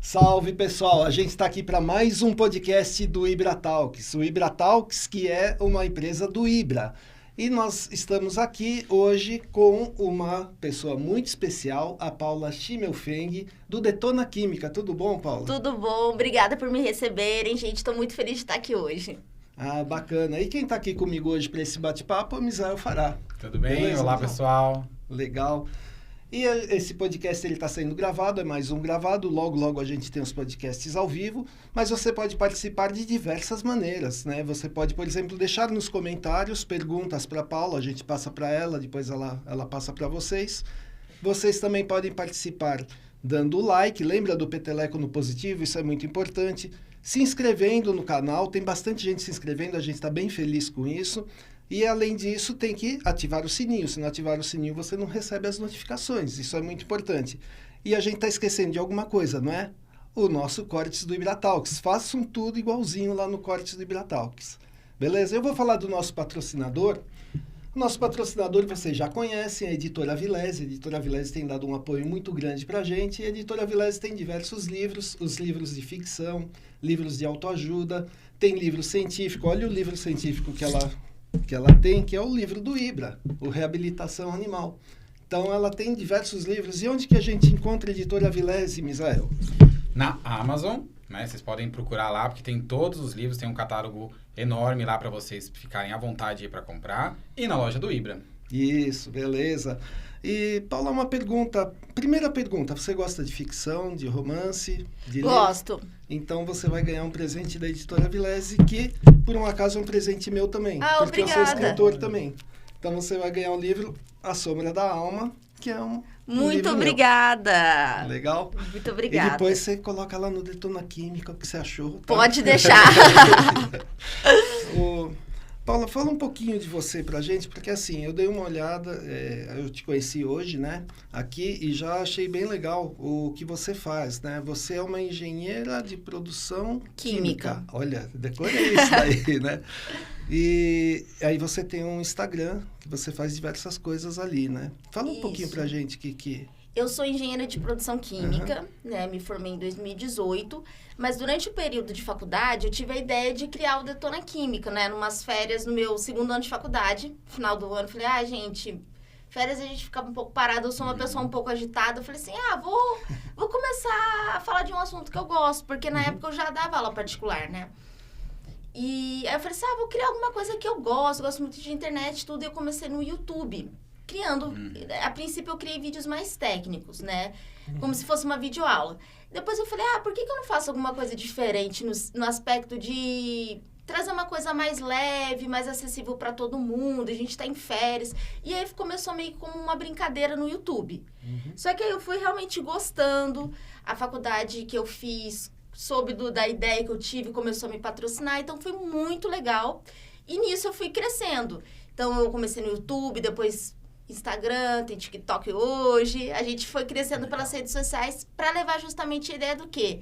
Salve pessoal, a gente está aqui para mais um podcast do Ibra Talks. O Ibra Talks, que é uma empresa do Ibra. E nós estamos aqui hoje com uma pessoa muito especial, a Paula Schimmelfeng, do Detona Química. Tudo bom, Paula? Tudo bom, obrigada por me receberem, gente. Estou muito feliz de estar aqui hoje. Ah, bacana. E quem está aqui comigo hoje para esse bate-papo é o Misael Fará. Tudo bem? Beleza, Olá, Misael? pessoal. Legal. E esse podcast está sendo gravado, é mais um gravado, logo a gente tem os podcasts ao vivo, mas você pode participar de diversas maneiras, né? Você pode, por exemplo, deixar nos comentários perguntas para a Paula, a gente passa para ela, depois ela passa para vocês. Vocês também podem participar dando like, lembra do Peteleco no positivo, isso é muito importante. Se inscrevendo no canal, tem bastante gente se inscrevendo, a gente está bem feliz com isso. E, além disso, tem que ativar o sininho. Se não ativar o sininho, você não recebe as notificações. Isso é muito importante. E a gente está esquecendo de alguma coisa, não é? O nosso Cortes do Ibra Talks. Façam tudo igualzinho lá no Cortes do Ibra Talks. Beleza? Eu vou falar do nosso patrocinador. O nosso patrocinador vocês já conhecem, a Editora Avilés. A Editora Avilés tem dado um apoio muito grande para a gente. E a Editora Avilés tem diversos livros, os livros de ficção, livros de autoajuda, tem livro científico. Olha o livro científico que ela tem, que é o livro do Ibra, o Reabilitação Animal. Então, ela tem diversos livros. E onde que a gente encontra a Editora Avilés, Misael? Na Amazon, né? Vocês podem procurar lá, porque tem todos os livros, tem um catálogo enorme lá para vocês ficarem à vontade para comprar. E na loja do Ibra. Isso, beleza. E, Paula, uma pergunta. Primeira pergunta, você gosta de ficção, de romance? De Gosto. livro? Então, você vai ganhar um presente da Editora Avilés, que, por um acaso, é um presente meu também. Porque obrigada. eu sou escritor também. Então, você vai ganhar o livro A Sombra da Alma, que é um Muito livro obrigada. meu. Legal? Muito obrigada. E depois você coloca lá no Detona Química o que você achou. Tá? Pode deixar. Paula, fala um pouquinho de você pra gente, porque assim, eu dei uma olhada, eu te conheci hoje, né, aqui, e já achei bem legal o que você faz, né? Você é uma engenheira de produção química. Olha, decorei isso daí, né? E aí você tem um Instagram, que você faz diversas coisas ali, né? Fala um pouquinho pra gente que... Eu sou engenheira de produção química, né? Me formei em 2018, mas durante o período de faculdade eu tive a ideia de criar o Detona Química, né? Numas férias no meu segundo ano de faculdade, final do ano, falei, gente, férias a gente fica um pouco parado, eu sou uma pessoa um pouco agitada, eu falei assim, vou começar a falar de um assunto que eu gosto, porque na época eu já dava aula particular, né? E aí eu falei assim, vou criar alguma coisa que eu gosto muito de internet e tudo, e eu comecei no YouTube. Criando, a princípio eu criei vídeos mais técnicos, né? Como se fosse uma videoaula. Depois eu falei, por que eu não faço alguma coisa diferente no aspecto de trazer uma coisa mais leve, mais acessível para todo mundo, a gente tá em férias. E aí começou meio que como uma brincadeira no YouTube. Só que aí eu fui realmente gostando, a faculdade que eu fiz, soube da ideia que eu tive, começou a me patrocinar, então foi muito legal. E nisso eu fui crescendo. Então eu comecei no YouTube, depois Instagram, tem TikTok hoje. A gente foi crescendo pelas redes sociais para levar justamente a ideia do quê?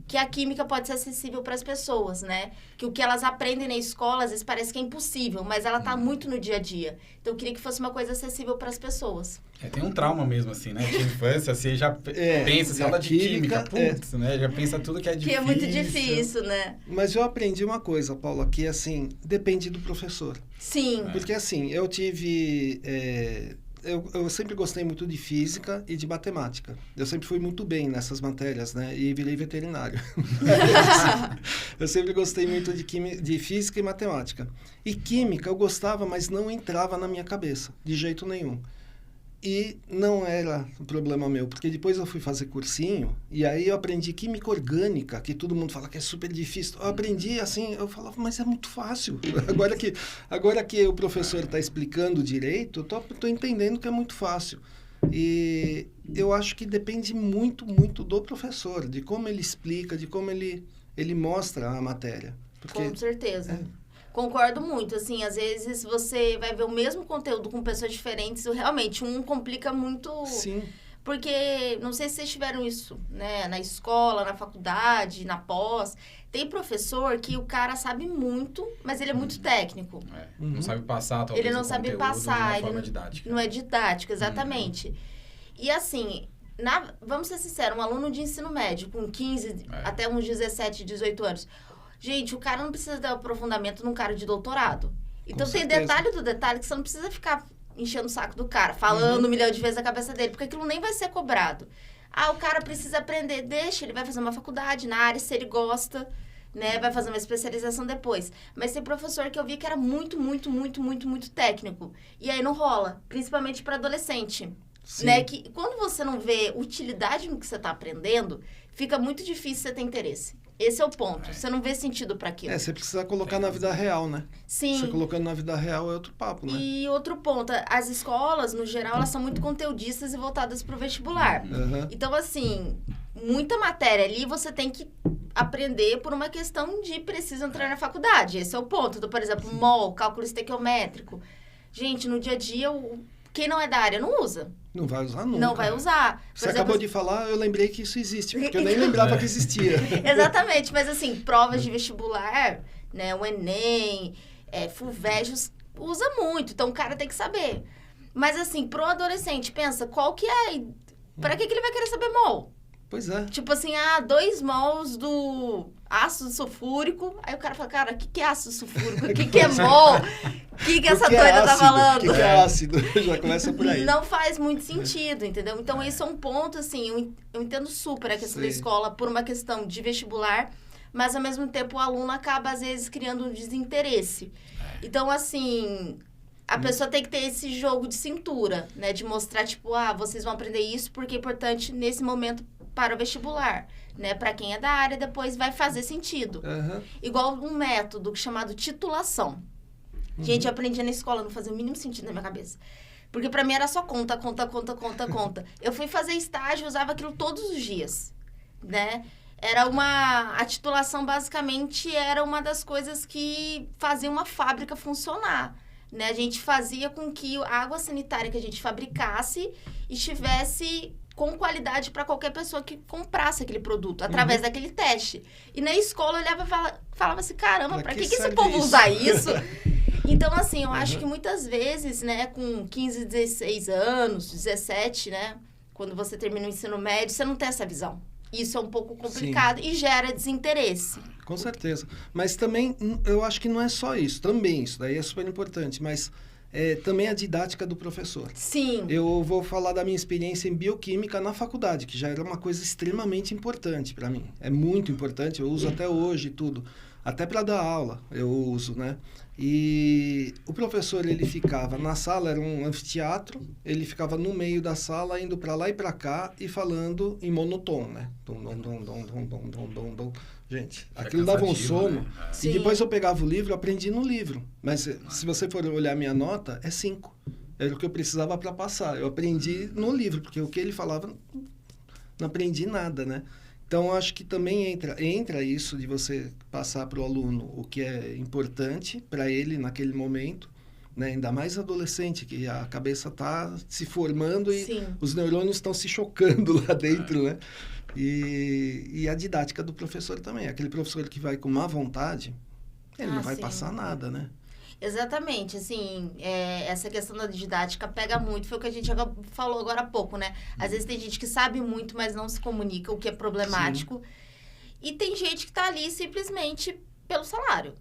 Que a química pode ser acessível para as pessoas, né? Que o que elas aprendem na escola, às vezes parece que é impossível, mas ela tá muito no dia a dia. Então, eu queria que fosse uma coisa acessível para as pessoas. Tem um trauma mesmo, assim, né? De infância, assim, já pensa, assim, aula de química, putz, né? Já pensa tudo que é difícil. Que é muito difícil, né? Mas eu aprendi uma coisa, Paula, que, assim, depende do professor. Sim. Porque, assim, eu tive... Eu sempre gostei muito de física e de matemática. Eu sempre fui muito bem nessas matérias, né? E virei veterinário. Eu sempre gostei muito de física e matemática. E química eu gostava, mas não entrava na minha cabeça, de jeito nenhum. E não era um problema meu, porque depois eu fui fazer cursinho, e aí eu aprendi química orgânica, que todo mundo fala que é super difícil. Eu aprendi assim, eu falava, mas é muito fácil. Agora que o professor está explicando direito, eu tô entendendo que é muito fácil. E eu acho que depende muito, muito do professor, de como ele explica, de como ele mostra a matéria. Porque, com certeza. Concordo muito, assim, às vezes você vai ver o mesmo conteúdo com pessoas diferentes, realmente, um complica muito... Sim. Porque, não sei se vocês tiveram isso, né? Na escola, na faculdade, na pós. Tem professor que o cara sabe muito, mas ele é muito técnico. Não sabe passar, talvez, ele não sabe passar, de uma forma didática. Não é didático, exatamente. E assim, vamos ser sinceros, um aluno de ensino médio com 15 até uns 17, 18 anos. Gente, o cara não precisa dar aprofundamento num cara de doutorado. Então tem detalhe do detalhe que você não precisa ficar enchendo o saco do cara, falando 1 milhão de vezes a cabeça dele, porque aquilo nem vai ser cobrado. O cara precisa aprender, deixa, ele vai fazer uma faculdade na área, se ele gosta, né, vai fazer uma especialização depois. Mas tem professor que eu vi que era muito, muito, muito, muito, muito técnico. E aí não rola, principalmente para adolescente. Né, que quando você não vê utilidade no que você está aprendendo, fica muito difícil você ter interesse. Esse é o ponto. Você não vê sentido para aquilo. Você precisa colocar na vida real, né? Sim. Você colocando na vida real é outro papo, né? E outro ponto, as escolas, no geral, elas são muito conteudistas e voltadas para o vestibular. Então, assim, muita matéria ali você tem que aprender por uma questão de precisa entrar na faculdade. Esse é o ponto. Então, por exemplo, MOL, cálculo estequiométrico. Gente, no dia a dia, quem não é da área não usa. Não vai usar nunca. Não vai usar. Você acabou de falar, eu lembrei que isso existe, porque eu nem lembrava que existia. Exatamente, mas assim, provas de vestibular, né, o Enem, FUVEST, usa muito, então o cara tem que saber. Mas assim, pro adolescente, pensa, qual que é... Pra que ele vai querer saber mol? Pois é. Tipo assim, 2 mols do ácido sulfúrico. Aí o cara fala, cara, o que é ácido sulfúrico? O que é mol? O que essa doida tá falando? O que é ácido? Já começa por aí. Não faz muito sentido, entendeu? Então, esse é um ponto, assim, eu entendo super a questão da escola por uma questão de vestibular, mas, ao mesmo tempo, o aluno acaba, às vezes, criando um desinteresse. Então, assim... A pessoa tem que ter esse jogo de cintura, né? De mostrar, tipo, vocês vão aprender isso porque é importante nesse momento para o vestibular, né? Para quem é da área, depois vai fazer sentido. Igual um método chamado titulação. Gente, eu aprendi na escola, não fazia o mínimo sentido na minha cabeça. Porque para mim era só conta. Eu fui fazer estágio, usava aquilo todos os dias, né? A titulação, basicamente, era uma das coisas que fazia uma fábrica funcionar. Né? A gente fazia com que a água sanitária que a gente fabricasse estivesse com qualidade para qualquer pessoa que comprasse aquele produto, através daquele teste. E na escola eu olhava e falava assim, caramba, para que esse povo usa isso? Então, assim, eu acho que muitas vezes, né, com 15, 16 anos, 17, né, quando você termina o ensino médio, você não tem essa visão. Isso é um pouco complicado e gera desinteresse. Com certeza. Mas também, eu acho que não é só isso. Também, isso daí é super importante. Mas também a didática do professor. Sim. Eu vou falar da minha experiência em bioquímica na faculdade, que já era uma coisa extremamente importante para mim. É muito importante, eu uso até hoje tudo. Até para dar aula eu uso, né? E o professor, ele ficava na sala, era um anfiteatro, ele ficava no meio da sala, indo para lá e para cá e falando em monotom, né? Gente, aquilo dava um sono. Né? E depois eu pegava o livro, aprendi no livro. Mas se você for olhar minha nota, é 5. Era o que eu precisava para passar. Eu aprendi no livro, porque o que ele falava, não aprendi nada, né? Então, acho que também entra isso de você passar para o aluno o que é importante para ele naquele momento, né? Ainda mais adolescente, que a cabeça está se formando e os neurônios estão se chocando lá dentro, né? E a didática do professor também. Aquele professor que vai com má vontade, ele não vai passar nada, né? Exatamente, assim, essa questão da didática pega muito, foi o que a gente falou agora há pouco, né? Às vezes tem gente que sabe muito, mas não se comunica, o que é problemático. E tem gente que tá ali simplesmente pelo salário.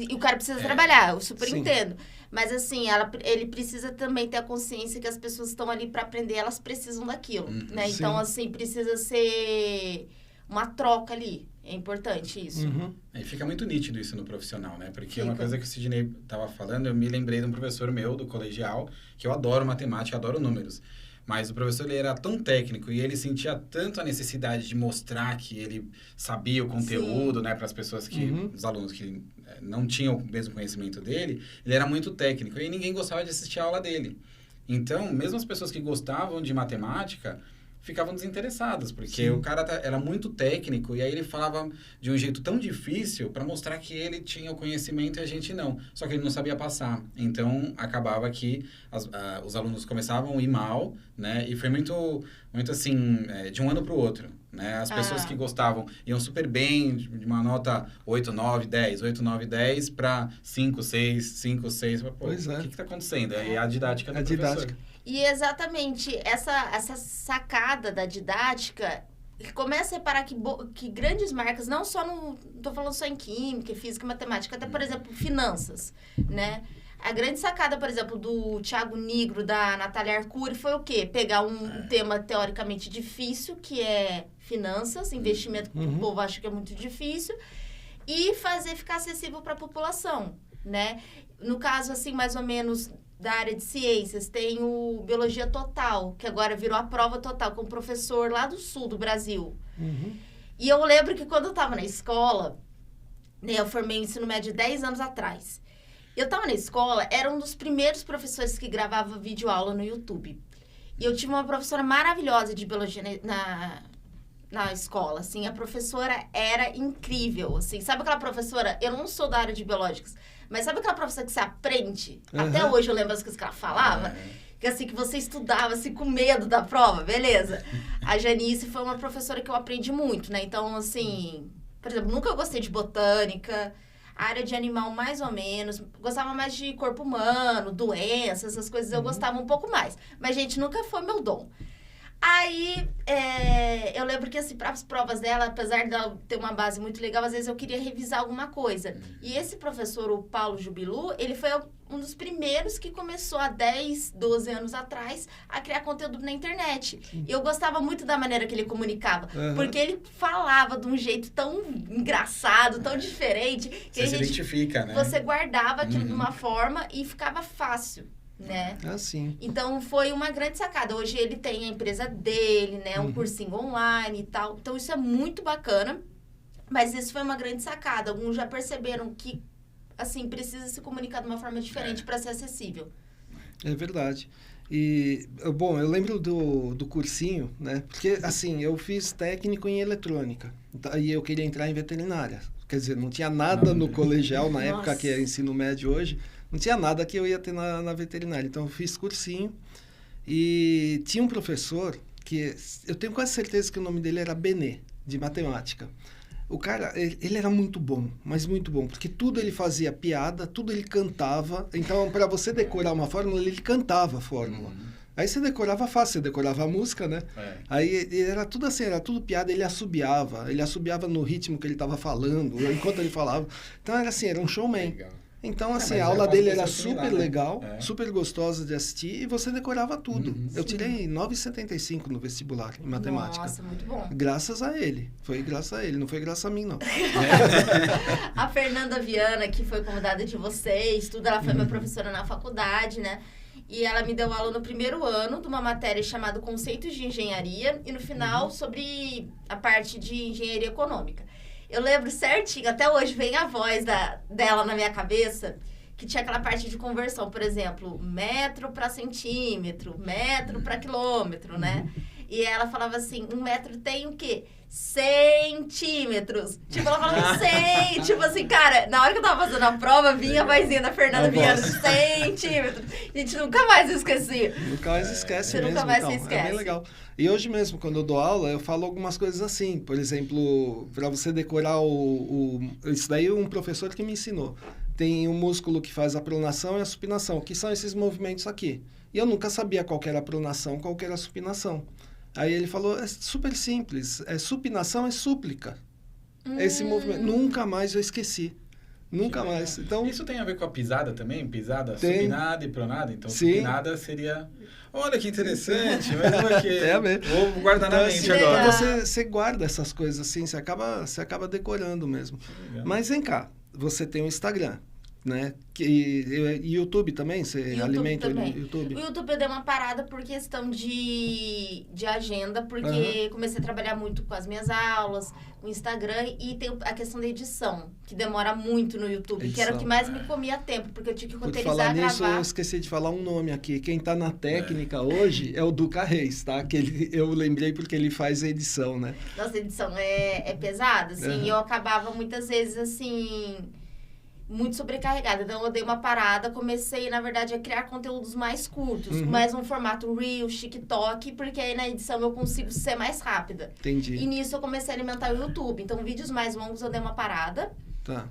E o cara precisa trabalhar, eu super entendo. Mas, assim, ele precisa também ter a consciência que as pessoas estão ali para aprender, elas precisam daquilo, né? Então, assim, precisa ser uma troca ali. É importante isso. E fica muito nítido isso no profissional, né? Porque uma coisa que o Sidney estava falando, eu me lembrei de um professor meu do colegial, que eu adoro matemática, adoro números. Mas o professor, ele era tão técnico e ele sentia tanto a necessidade de mostrar que ele sabia o conteúdo, né? Para as pessoas os alunos que não tinham o mesmo conhecimento dele, ele era muito técnico e ninguém gostava de assistir a aula dele. Então, mesmo as pessoas que gostavam de matemática ficavam desinteressados, porque Sim. o cara era muito técnico e aí ele falava de um jeito tão difícil para mostrar que ele tinha o conhecimento e a gente não. Só que ele não sabia passar. Então, acabava que os alunos começavam a ir mal, né? E foi muito assim, de um ano para o outro, né? As pessoas que gostavam iam super bem, de uma nota 8, 9, 10, 8, 9, 10 para 5, 6, 5, 6. Pô, Pois é. O que está acontecendo? Aí a didática do A professor. didática. E exatamente essa sacada da didática começa a reparar que grandes marcas, não tô falando só em química, física e matemática, até, por exemplo, finanças, né? A grande sacada, por exemplo, do Thiago Nigro, da Natália Arcuri, foi o quê? Pegar um tema teoricamente difícil, que é finanças, investimento que o povo acha que é muito difícil, e fazer ficar acessível para a população, né? No caso, assim, mais ou menos da área de ciências, tem o Biologia Total, que agora virou a prova total, com um professor lá do sul do Brasil. E eu lembro que quando eu estava na escola, né, eu formei ensino médio 10 anos atrás. Eu estava na escola, era um dos primeiros professores que gravava videoaula no YouTube. E eu tive uma professora maravilhosa de biologia na escola, assim, a professora era incrível, assim, sabe aquela professora, eu não sou da área de biológicas, mas sabe aquela professora que você aprende? Até hoje eu lembro as coisas que ela falava, que assim, que você estudava, assim, com medo da prova, beleza. A Janice foi uma professora que eu aprendi muito, né, então, assim, por exemplo, nunca gostei de botânica, área de animal mais ou menos, gostava mais de corpo humano, doenças, essas coisas eu gostava um pouco mais, mas, gente, nunca foi meu dom. Aí, eu lembro que, assim, para as provas dela, apesar de ela ter uma base muito legal, às vezes eu queria revisar alguma coisa. E esse professor, o Paulo Jubilu, ele foi um dos primeiros que começou há 10, 12 anos atrás a criar conteúdo na internet. E eu gostava muito da maneira que ele comunicava, porque ele falava de um jeito tão engraçado, tão diferente, que Você se identifica, né? Você guardava aquilo de uma forma e ficava fácil, né? Assim. Então, foi uma grande sacada. Hoje ele tem a empresa dele, né? Um cursinho online e tal. Então, isso é muito bacana. Mas isso foi uma grande sacada. Alguns já perceberam que, assim, precisa se comunicar de uma forma diferente para ser acessível. É verdade. E, bom, eu lembro do cursinho, né? Porque, assim, eu fiz técnico em eletrônica. E eu queria entrar em veterinária. Quer dizer, não tinha nada no colegial, na época que é ensino médio hoje. Não tinha nada que eu ia ter na veterinária. Então, eu fiz cursinho e tinha um professor que... Eu tenho quase certeza que o nome dele era Benê, de matemática. O cara, ele era muito bom, mas muito bom, porque tudo ele fazia piada, tudo ele cantava. Então, para você decorar uma fórmula, ele cantava a fórmula. Aí você decorava fácil, você decorava a música, né? Aí era tudo assim, era tudo piada, ele assobiava no ritmo que ele estava falando, enquanto ele falava. Então, era assim, era um showman. Legal. Então, assim, a aula dele era super legal, super gostosa de assistir, e você decorava tudo. Eu tirei 9,75 no vestibular, em matemática. Nossa, muito bom. Graças a ele. Foi graças a ele, não foi graças a mim, não. A Fernanda Viana, que foi convidada de vocês, ela foi minha professora na faculdade, né? E ela me deu aula no primeiro ano de uma matéria chamada Conceitos de Engenharia, e no final sobre a parte de engenharia econômica. Eu lembro certinho, até hoje vem a voz dela na minha cabeça, que tinha aquela parte de conversão, por exemplo, metro para centímetro, metro para quilômetro, né? E ela falava assim, 1 metro tem o quê? Centímetros. Tipo, ela falava 100, tipo assim, cara, na hora que eu tava fazendo a prova, vinha a vozinha da Fernanda Viana, centímetros. A gente nunca mais esquecia. Nunca mais esquece Você mesmo. nunca mais então, se esquece. É bem legal. E hoje mesmo, quando eu dou aula, eu falo algumas coisas assim. Por exemplo, para você decorar isso daí um professor que me ensinou. Tem um músculo que faz a pronação e a supinação, que são esses movimentos aqui. E eu nunca sabia qual que era a pronação, qual que era a supinação. Aí ele falou, é super simples, supinação é súplica. Esse movimento, nunca mais eu esqueci. Nunca mais. Então, isso tem a ver com a pisada também? Pisada, tem. Supinada e pronada? Então, Sim. supinada seria... Olha que interessante, mesmo aqui. É mesmo. Vou guardar na mente assim, agora. Você guarda essas coisas assim, você acaba decorando mesmo. Mas vem cá, você tem um Instagram, né? E YouTube também? Você YouTube alimenta também. o YouTube? O YouTube eu dei uma parada por questão de agenda, porque comecei a trabalhar muito com as minhas aulas, o Instagram, e tem a questão da edição, que demora muito no YouTube, que era o que mais me comia tempo, porque eu tinha que roteirizar, falar gravar. nisso, eu esqueci de falar um nome aqui. Quem tá na técnica hoje é o Duca Reis, tá? Que eu lembrei porque ele faz a edição, né? Nossa, a edição é pesada, assim, e eu acabava muitas vezes, assim, muito sobrecarregada. Então, eu dei uma parada, comecei, na verdade, a criar conteúdos mais curtos, mais um formato Reels, TikTok, porque aí na edição eu consigo ser mais rápida. Entendi. E nisso eu comecei a alimentar o YouTube. Então, vídeos mais longos eu dei uma parada. Tá.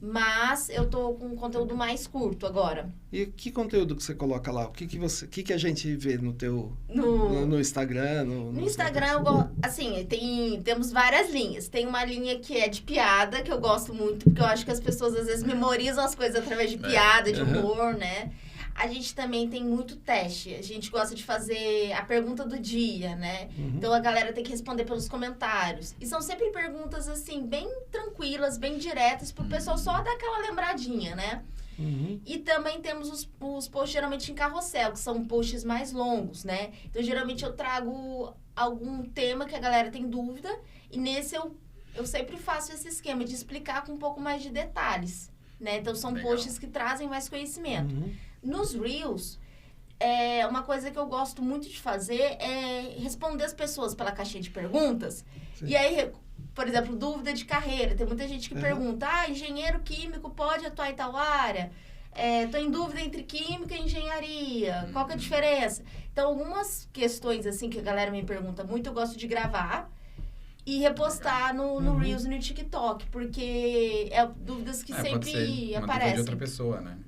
Mas eu tô com um conteúdo mais curto agora. E que conteúdo que você coloca lá? O que a gente vê no teu... No Instagram? No Instagram, assim, temos várias linhas. Tem uma linha que é de piada, que eu gosto muito, porque eu acho que as pessoas às vezes memorizam as coisas através de piada, de humor, né? A gente também tem muito teste. A gente gosta de fazer a pergunta do dia, né? Então, a galera tem que responder pelos comentários. E são sempre perguntas, assim, bem tranquilas, bem diretas, pro pessoal só dar aquela lembradinha, né? E também temos os posts, geralmente, em carrossel, que são posts mais longos, né? Então, geralmente, eu trago algum tema que a galera tem dúvida. E nesse, eu sempre faço esse esquema de explicar com um pouco mais de detalhes, né? Então, são posts que trazem mais conhecimento. Nos Reels, uma coisa que eu gosto muito de fazer é responder as pessoas pela caixinha de perguntas. Sim. E aí, por exemplo, dúvida de carreira. Tem muita gente que pergunta, engenheiro químico pode atuar em tal área? Tô em dúvida entre química e engenharia. Qual que é a diferença? Então, algumas questões assim que a galera me pergunta muito, eu gosto de gravar e repostar no Reels e no TikTok, porque dúvidas que sempre pode ser uma aparecem. De outra pessoa, né?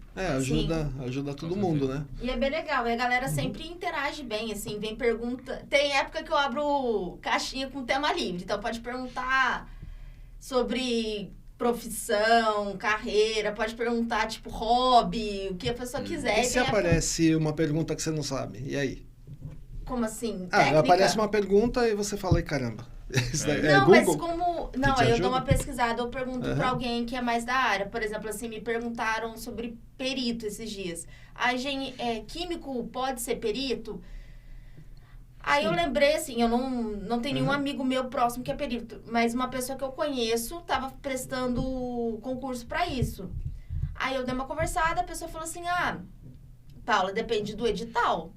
Ajuda todo mundo, né? E é bem legal. E a galera sempre interage bem, assim, vem pergunta... Tem época que eu abro caixinha com tema livre. Então, pode perguntar sobre profissão, carreira. Pode perguntar, tipo, hobby, o que a pessoa quiser. E se aparece uma pergunta que você não sabe? E aí? Como assim? Técnica? Aparece uma pergunta e você fala, caramba. Não, mas como... Não, aí eu dou uma pesquisada, eu pergunto pra alguém que é mais da área. Por exemplo, assim, me perguntaram sobre perito esses dias. Químico pode ser perito? Aí eu lembrei, assim, eu não tenho nenhum amigo meu próximo que é perito, mas uma pessoa que eu conheço estava prestando concurso pra isso. Aí eu dei uma conversada, a pessoa falou assim, Paula, depende do edital.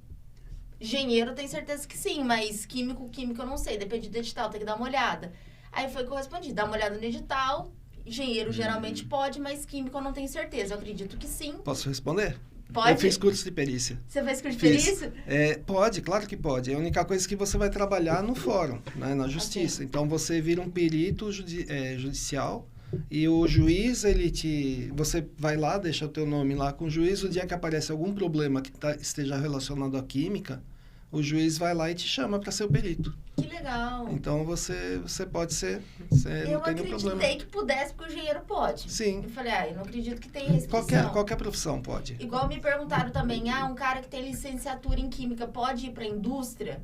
Engenheiro, eu tenho certeza que sim, mas químico eu não sei, depende do edital, tem que dar uma olhada. Aí foi que eu respondi, dá uma olhada no edital, engenheiro geralmente pode, mas químico eu não tenho certeza, eu acredito que sim. Posso responder? Pode? Eu fiz curso de perícia. Você fez curso de perícia? Pode, claro que pode. É a única coisa que você vai trabalhar no fórum, né, na justiça. Então, você vira um perito judicial e o juiz, você vai lá, deixa o teu nome lá com o juiz, o dia que aparece algum problema que esteja relacionado à química, o juiz vai lá e te chama para ser o perito. Que legal. Então, você pode ser, eu não tem nenhum problema. acreditei que pudesse, porque o engenheiro pode. Sim. Eu falei, eu não acredito que tenha restrição. Qualquer profissão pode. Igual me perguntaram também, um cara que tem licenciatura em química pode ir para a indústria?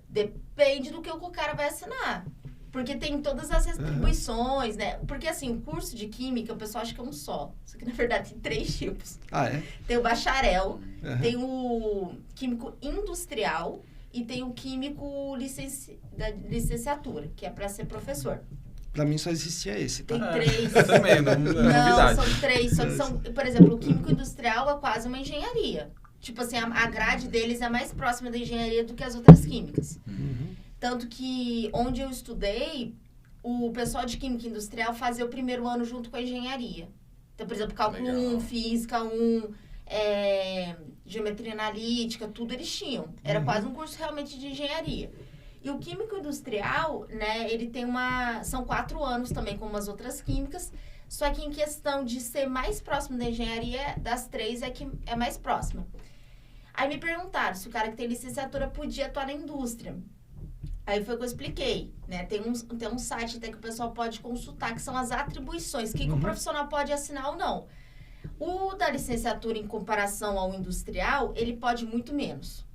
Depende do que o cara vai assinar. Porque tem todas as restribuições, né? Porque, assim, o curso de química, o pessoal acha que é um só. Só que, na verdade, tem 3 tipos. É? Tem o bacharel, tem o químico industrial e tem o químico da licenciatura, que é para ser professor. Pra mim só existia esse, tá? Tem 3. Eu também, não novidade. São 3. Só que são, por exemplo, o químico industrial é quase uma engenharia. Tipo assim, a grade deles é mais próxima da engenharia do que as outras químicas. Tanto que, onde eu estudei, o pessoal de química industrial fazia o primeiro ano junto com a engenharia. Então, por exemplo, cálculo 1, física 1, geometria analítica, tudo eles tinham. Era quase um curso realmente de engenharia. E o químico industrial, né, ele tem são 4 anos também, como as outras químicas, só que em questão de ser mais próximo da engenharia, das 3 é que é mais próxima. Aí me perguntaram se o cara que tem licenciatura podia atuar na indústria. Aí foi o que eu expliquei, né? Tem um site até que o pessoal pode consultar, que são as atribuições, que o profissional pode assinar ou não. O da licenciatura, em comparação ao industrial, ele pode muito menos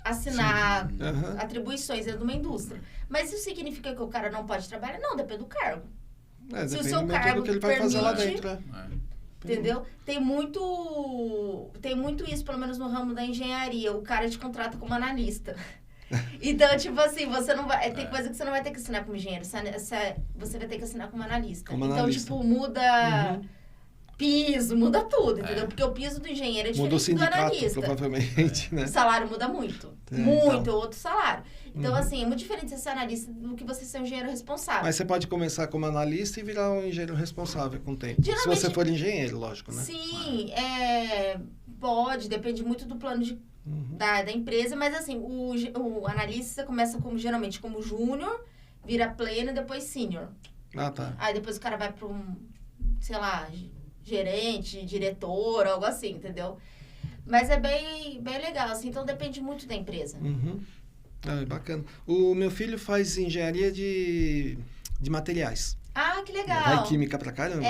assinar atribuições dentro de uma indústria. Mas isso significa que o cara não pode trabalhar? Não, depende do cargo. Se o seu cargo que ele vai fazer lá dentro. Entendeu? Tem muito isso, pelo menos no ramo da engenharia. O cara te contrata como analista. Então, tipo assim, você não vai... Tem coisa que você não vai ter que assinar como engenheiro. Você vai ter que assinar como analista. Então, tipo, muda... Piso, muda tudo, entendeu? Porque o piso do engenheiro é diferente do analista. Provavelmente, né? O salário muda muito. Outro salário. Então, assim, é muito diferente você ser analista do que você ser um engenheiro responsável. Mas você pode começar como analista e virar um engenheiro responsável com o tempo. Geralmente, se você for engenheiro, lógico, né? Sim, pode, depende muito do plano da empresa, mas assim, o analista começa geralmente como júnior, vira pleno e depois sênior. Ah, tá. Aí depois o cara vai para sei lá, gerente, diretor, algo assim, entendeu? Mas é bem legal, assim, então depende muito da empresa. Bacana. O meu filho faz engenharia de materiais. Ah, que legal. Vai química pra caramba.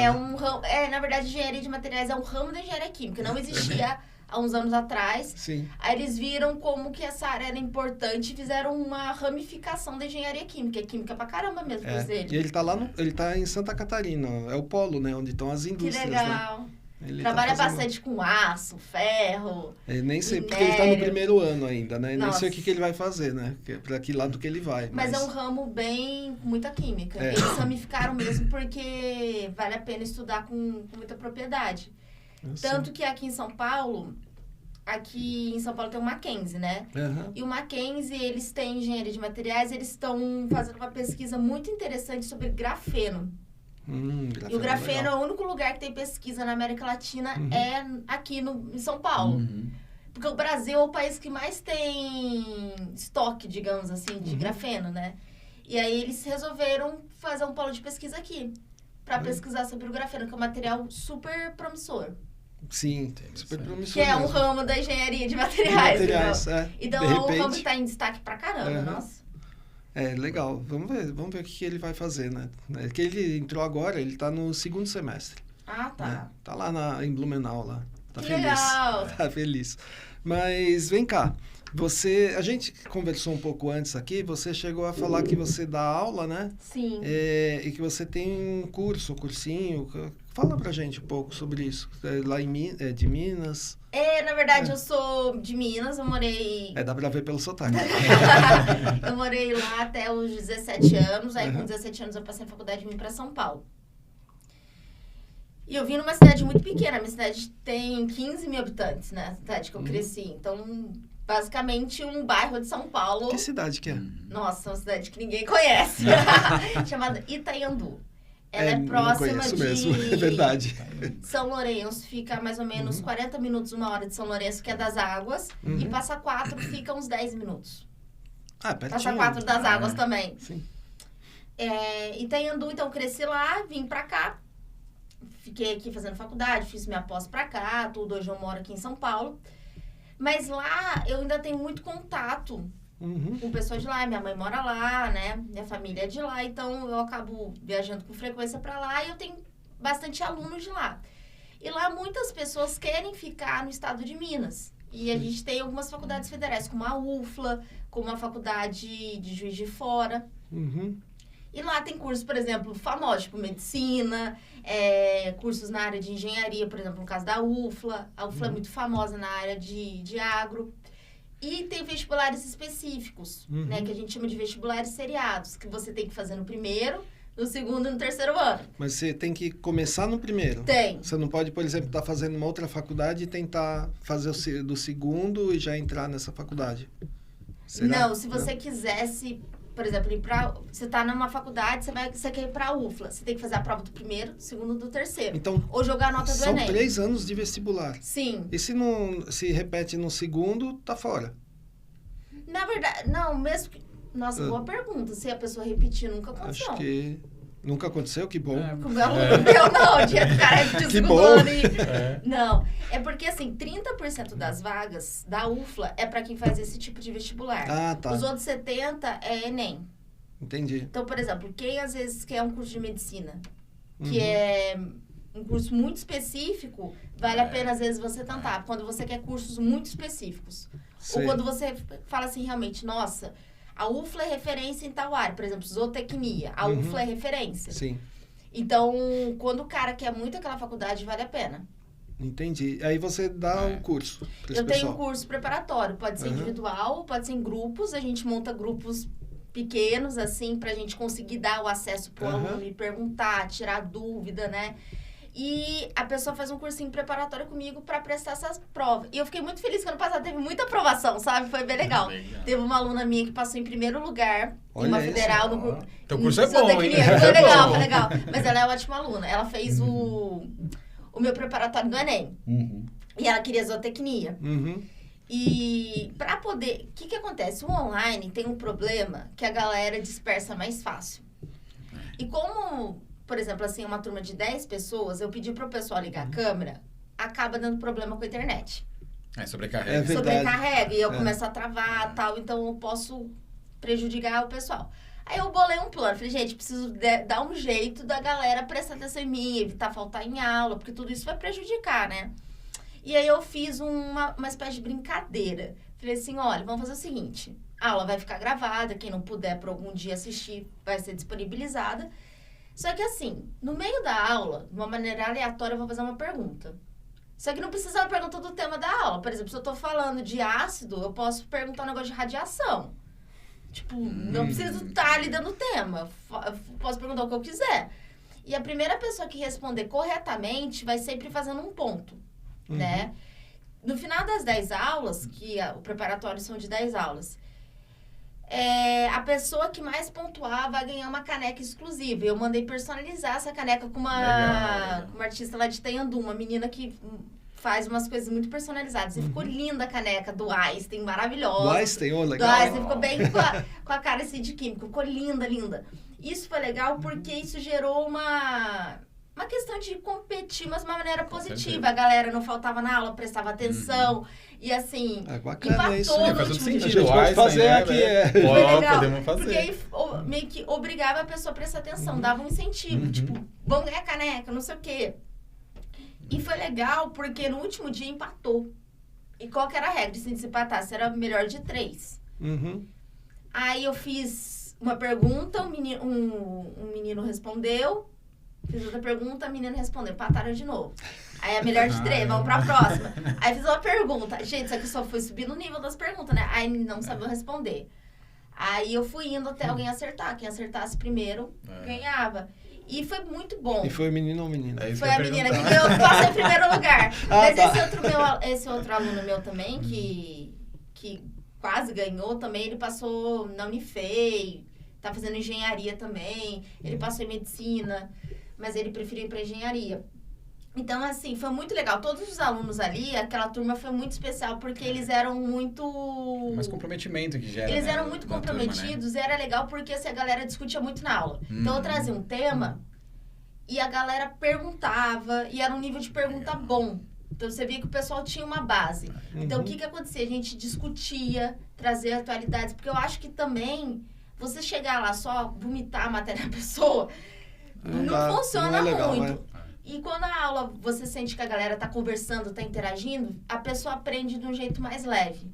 Na verdade, engenharia de materiais é um ramo da engenharia química, não existia há uns anos atrás. Sim. Aí eles viram como que essa área era importante e fizeram uma ramificação da engenharia química. É química pra caramba mesmo, dele. E ele tá ele tá em Santa Catarina, é o polo, né, onde estão as indústrias, que legal. Né? Ele trabalha bastante com aço, ferro, nem sei, porque ele tá no primeiro ano ainda, né? Nem sei o que ele vai fazer, né? Pra que lado que ele vai. Mas é um ramo muita química. Eles ramificaram mesmo porque vale a pena estudar com muita propriedade. Tanto que aqui em São Paulo tem o Mackenzie, né? E o Mackenzie, eles têm engenharia de materiais, eles estão fazendo uma pesquisa muito interessante sobre grafeno. E o grafeno é o único lugar que tem pesquisa na América Latina, é aqui em São Paulo. Porque o Brasil é o país que mais tem estoque, digamos assim, de grafeno, né? E aí eles resolveram fazer um polo de pesquisa aqui, para pesquisar sobre o grafeno, que é um material super promissor. Sim, super promissor. Que é um ramo da engenharia de materiais. Então é um ramo que está em destaque pra caramba, nossa. Legal. Vamos ver o que ele vai fazer, né? Que ele entrou agora, ele tá no segundo semestre. Ah, tá. Né? Tá lá em Blumenau, lá. Tá que feliz. Legal. Tá feliz. Mas vem cá, a gente conversou um pouco antes aqui, você chegou a falar que você dá aula, né? Sim. E que você tem um cursinho. Fala pra gente um pouco sobre isso. Lá de Minas. Na verdade, eu sou de Minas, eu morei... Dá pra ver pelo sotaque. Eu morei lá até os 17 anos, aí com 17 anos eu passei a faculdade e vim pra São Paulo. E eu vim numa cidade muito pequena, minha cidade tem 15 mil habitantes, né? A cidade que eu cresci. Então, basicamente, um bairro de São Paulo. Que cidade que é? Nossa, uma cidade que ninguém conhece. Chamada Itaiandu. Ela é próxima de... mesmo, é verdade. São Lourenço fica mais ou menos 40 minutos, 1 hora de São Lourenço, que é das Águas. E Passa Quatro fica uns 10 minutos. Pertinho. Passa Quatro das Águas também. Sim. Itaiandu, então, cresci lá, vim pra cá. Fiquei aqui fazendo faculdade, fiz minha pós pra cá, tudo. Hoje eu moro aqui em São Paulo. Mas lá eu ainda tenho muito contato com pessoas de lá. Minha mãe mora lá, né? Minha família é de lá. Então, eu acabo viajando com frequência pra lá e eu tenho bastante alunos de lá. E lá muitas pessoas querem ficar no estado de Minas. E a gente tem algumas faculdades federais, como a UFLA, como a faculdade de Juiz de Fora. E lá tem cursos, por exemplo, famosos, tipo medicina, cursos na área de engenharia, por exemplo, no caso da UFLA. A UFLA é muito famosa na área de agro. E tem vestibulares específicos, né, que a gente chama de vestibulares seriados, que você tem que fazer no primeiro, no segundo e no terceiro ano. Mas você tem que começar no primeiro? Tem. Você não pode, por exemplo, estar fazendo uma outra faculdade e tentar fazer do segundo e já entrar nessa faculdade? Será? Não, se você quisesse... Por exemplo, você está numa faculdade, você quer ir para a UFLA. Você tem que fazer a prova do primeiro, do segundo e do terceiro. Então, ou jogar a nota do Enem. São 3 anos de vestibular. Sim. E se repete no segundo, tá fora? Na verdade, não, mesmo que... Nossa, boa pergunta. Se a pessoa repetir, nunca aconteceu. Acho que nunca aconteceu, que bom. Com o meu não, o dia do cara repetiu o segundo ano. Não, é porque assim, 30% das vagas da UFLA é para quem faz esse tipo de vestibular. Ah, tá. Os outros 70% é Enem. Entendi. Então, por exemplo, quem às vezes quer um curso de medicina, que é um curso muito específico, vale a pena às vezes você tentar. Quando você quer cursos muito específicos. Sei. Ou quando você fala assim, realmente, nossa... A UFLA é referência em tal área, por exemplo, zootecnia. A UFLA é referência. Sim. Então, quando o cara quer muito aquela faculdade, vale a pena. Entendi. Aí você dá um curso para esse Eu pessoal. tenho um curso preparatório, pode ser individual, pode ser em grupos, a gente monta grupos pequenos, assim, pra gente conseguir dar o acesso pro aluno e perguntar, tirar dúvida, né? E a pessoa faz um cursinho preparatório comigo pra prestar essas provas. E eu fiquei muito feliz que ano passado teve muita aprovação, sabe? Foi bem legal. Teve uma aluna minha que passou em primeiro lugar em uma federal no grupo. Teu curso é bom, hein? Foi legal, foi legal. Mas ela é uma ótima aluna. Ela fez o meu preparatório do Enem. E ela queria zootecnia. E pra poder... O que acontece? O online tem um problema que a galera dispersa mais fácil. E como... Por exemplo, assim, uma turma de 10 pessoas, eu pedi pro pessoal ligar a câmera, acaba dando problema com a internet. Sobrecarrega. É verdade. Sobrecarrega e eu começo a travar e tal, então eu posso prejudicar o pessoal. Aí eu bolei um plano, falei, gente, preciso dar um jeito da galera prestar atenção em mim, evitar faltar em aula, porque tudo isso vai prejudicar, né? E aí eu fiz uma espécie de brincadeira. Falei assim, olha, vamos fazer o seguinte, a aula vai ficar gravada, quem não puder por algum dia assistir vai ser disponibilizada. Só que assim, no meio da aula, de uma maneira aleatória, eu vou fazer uma pergunta. Só que não precisa ser uma pergunta do tema da aula. Por exemplo, se eu tô falando de ácido, eu posso perguntar um negócio de radiação. Tipo, não preciso estar ali dando tema. Eu posso perguntar o que eu quiser. E a primeira pessoa que responder corretamente vai sempre fazendo um ponto, né? No final das 10 aulas, que o preparatório são de 10 aulas, a pessoa que mais pontuar vai ganhar uma caneca exclusiva. Eu mandei personalizar essa caneca com uma artista lá de Taiandu, uma menina que faz umas coisas muito personalizadas. E ficou linda a caneca do Einstein, maravilhosa. Do Einstein, legal. Do Einstein, ficou bem com a cara assim de químico. Ficou linda, linda. Isso foi legal porque isso gerou uma questão de competir, mas de uma maneira positiva. A galera não faltava na aula, prestava atenção. E assim, bacana isso. Faz todo sentido. A gente pode fazer aqui, Foi legal, podemos fazer. porque aí meio que obrigava a pessoa a prestar atenção, dava um incentivo. Tipo, vamos ganhar caneca, não sei o quê. E foi legal porque no último dia empatou. E qual que era a regra? Se empatasse, era melhor de 3. Aí eu fiz uma pergunta, um menino respondeu. Fiz outra pergunta, a menina respondeu. Empataram de novo. Aí é melhor de 3, vamos pra próxima. Aí fiz uma pergunta. Gente, só que só fui subir no nível das perguntas, né? Aí não sabia responder. Aí eu fui indo até alguém acertar. Quem acertasse primeiro, ganhava. E foi muito bom. E foi menino ou menina? Foi a menina que eu passei em primeiro lugar. Mas esse outro aluno meu também, que quase ganhou também, ele passou na Unifei, tá fazendo engenharia também, ele passou em medicina, mas ele preferiu ir pra engenharia. Então, assim, foi muito legal. Todos os alunos ali, aquela turma foi muito especial, porque eles eram muito... Mas comprometimento que gera, Eles eram muito comprometidos, turma, né? E era legal porque assim, a galera discutia muito na aula. Então, eu trazia um tema e a galera perguntava, e era um nível de pergunta bom. Então, você via que o pessoal tinha uma base. Então, o que acontecia? A gente discutia, trazia atualidades, porque eu acho que também, você chegar lá só, vomitar a matéria da pessoa, não funciona muito. E quando a aula, você sente que a galera tá conversando, tá interagindo, a pessoa aprende de um jeito mais leve.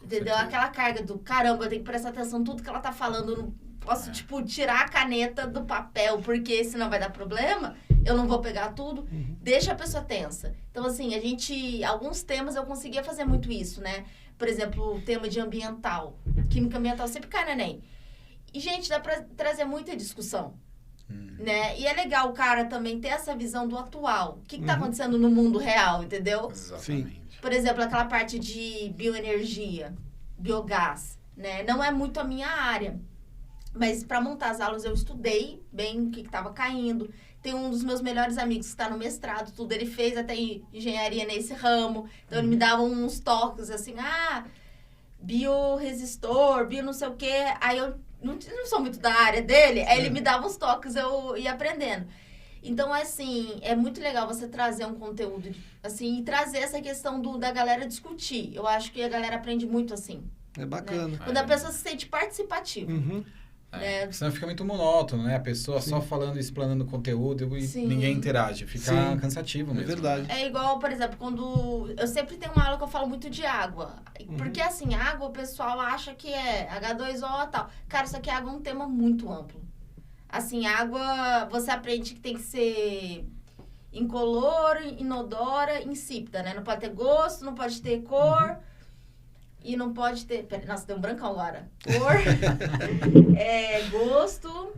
Entendeu? Aquela carga do, caramba, eu tenho que prestar atenção em tudo que ela tá falando, eu não posso, tipo, tirar a caneta do papel, porque senão vai dar problema, eu não vou pegar tudo. Deixa a pessoa tensa. Então, assim, alguns temas eu conseguia fazer muito isso, né? Por exemplo, o tema de ambiental. Química ambiental sempre cai no Enem. E, gente, dá pra trazer muita discussão. Né? E é legal o cara também ter essa visão do atual. O que tá acontecendo no mundo real, entendeu? Exatamente. Por exemplo, aquela parte de bioenergia, biogás, né? Não é muito a minha área. Mas para montar as aulas eu estudei bem o que estava caindo. Tem um dos meus melhores amigos que está no mestrado, tudo. Ele fez até engenharia nesse ramo. Então, ele me dava uns toques assim, bioresistor, bio não sei o quê. Aí eu não sou muito da área dele, aí ele me dava uns toques, eu ia aprendendo. Então, assim, é muito legal você trazer um conteúdo, assim, e trazer essa questão da galera discutir. Eu acho que a galera aprende muito assim. É bacana. Né? Quando a pessoa se sente participativa. Né? Senão fica muito monótono, né? A pessoa só falando, explanando conteúdo e ninguém interage. Fica cansativo mesmo. É verdade. É igual, por exemplo, quando... Eu sempre tenho uma aula que eu falo muito de água. Porque, assim, água, o pessoal acha que é H2O e tal. Cara, isso aqui é água é um tema muito amplo. Assim, água, você aprende que tem que ser incolor, inodora, insípida, né? Não pode ter gosto, não pode ter cor e não pode ter... Nossa, deu um brancão agora. Cor, gosto...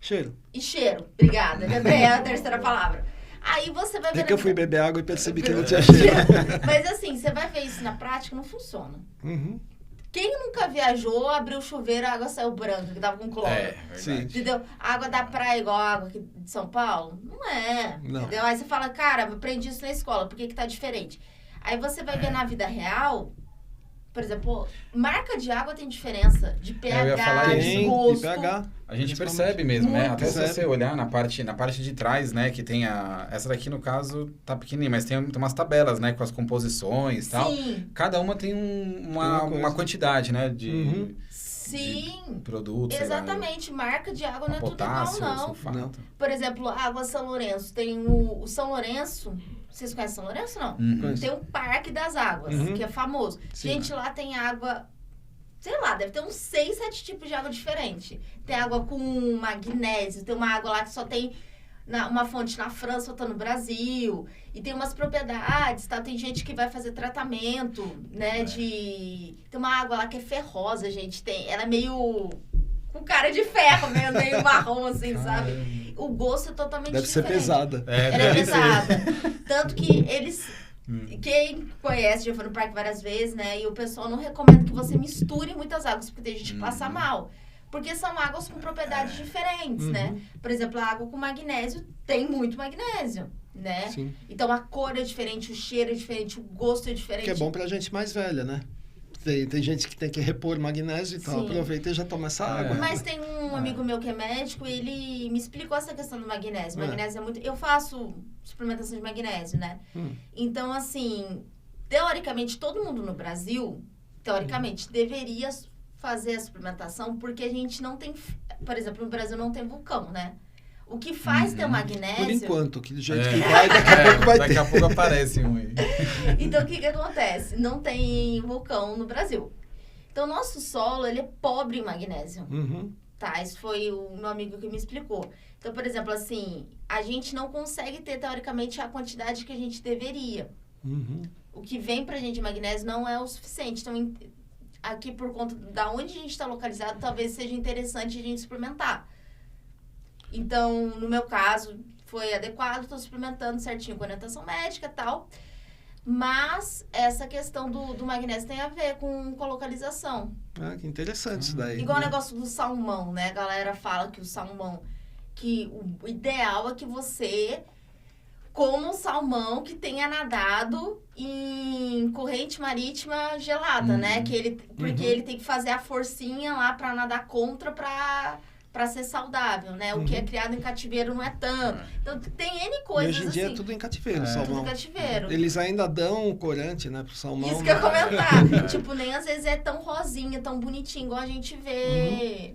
Cheiro. E cheiro. Obrigada. É a terceira palavra. Aí você vai ver... É que eu fui beber água e percebi que não tinha cheiro. Mas assim, você vai ver isso na prática, não funciona. Quem nunca viajou, abriu o chuveiro, a água saiu branca, que tava com cloro. Sim. Entendeu? A água da praia é igual a água aqui de São Paulo? Não é. Não. Entendeu? Aí você fala, cara, eu aprendi isso na escola, por que tá diferente? Aí você vai ver na vida real, por exemplo, marca de água tem diferença de pH, de gosto. De pH. A gente percebe mesmo, né? Até percebe. se você olhar na parte de trás, né? Que tem essa daqui, no caso, tá pequenininha, mas tem umas tabelas, né? Com as composições e tal. Sim. Cada uma tem uma quantidade, né? De Sim. produtos. Exatamente. Marca de água não é tudo Potássio, igual, não. sulfato. Não. Por exemplo, a água São Lourenço. Tem o São Lourenço... Vocês conhecem São Lourenço, não? Tem o Parque das Águas, que é famoso. Sim. Gente, lá tem água... Sei lá, deve ter uns 6, 7 tipos de água diferentes. Tem água com magnésio, tem uma água lá que só tem uma fonte na França, outra no Brasil. E tem umas propriedades, tá? Tem gente que vai fazer tratamento, né? Tem uma água lá que é ferrosa, gente. Ela é meio... com cara de ferro, meio marrom, assim, sabe? O gosto é totalmente Deve diferente. ser pesada. Ela é pesada. Tanto que eles... Quem conhece, já foi no parque várias vezes, né? E o pessoal não recomenda que você misture muitas águas, porque tem gente que passa mal. Porque são águas com propriedades diferentes, né? Por exemplo, a água com magnésio tem muito magnésio, né? Sim. Então, a cor é diferente, o cheiro é diferente, o gosto é diferente. Que é bom pra gente mais velha, né? Tem gente que tem que repor magnésio, então Sim. aproveita e já toma essa água. Mas tem um amigo meu que é médico, ele me explicou essa questão do magnésio. O magnésio é muito... Eu faço suplementação de magnésio, né? Então, assim, teoricamente, todo mundo no Brasil, teoricamente, deveria fazer a suplementação, porque a gente não tem... Por exemplo, no Brasil não tem vulcão, né? O que faz ter o magnésio... Por enquanto, que do jeito que vai, daqui a pouco vai ter. Daqui a pouco aparece um aí. Então, o que acontece? Não tem vulcão no Brasil. Então, nosso solo, ele é pobre em magnésio. Tá? Isso foi o meu amigo que me explicou. Então, por exemplo, assim, a gente não consegue ter, teoricamente, a quantidade que a gente deveria. O que vem pra gente de magnésio não é o suficiente. Então, aqui, por conta da onde a gente está localizado, talvez seja interessante a gente suplementar. Então, no meu caso, foi adequado, estou suplementando certinho com orientação médica e tal. Mas essa questão do magnésio tem a ver com localização. Ah, que interessante isso daí. Igual o negócio do salmão, né? A galera fala que o salmão... Que o ideal é que você coma um salmão que tenha nadado em corrente marítima gelada, né? Porque ele tem que fazer a forcinha lá para nadar contra para ser saudável, né? O que é criado em cativeiro não é tanto. Então, tem N coisas assim. E hoje em dia é tudo em cativeiro, salmão. Tudo em cativeiro. Eles ainda dão corante, né, pro salmão. Isso que eu ia comentar. Tipo, nem às vezes é tão rosinha, tão bonitinho, igual a gente vê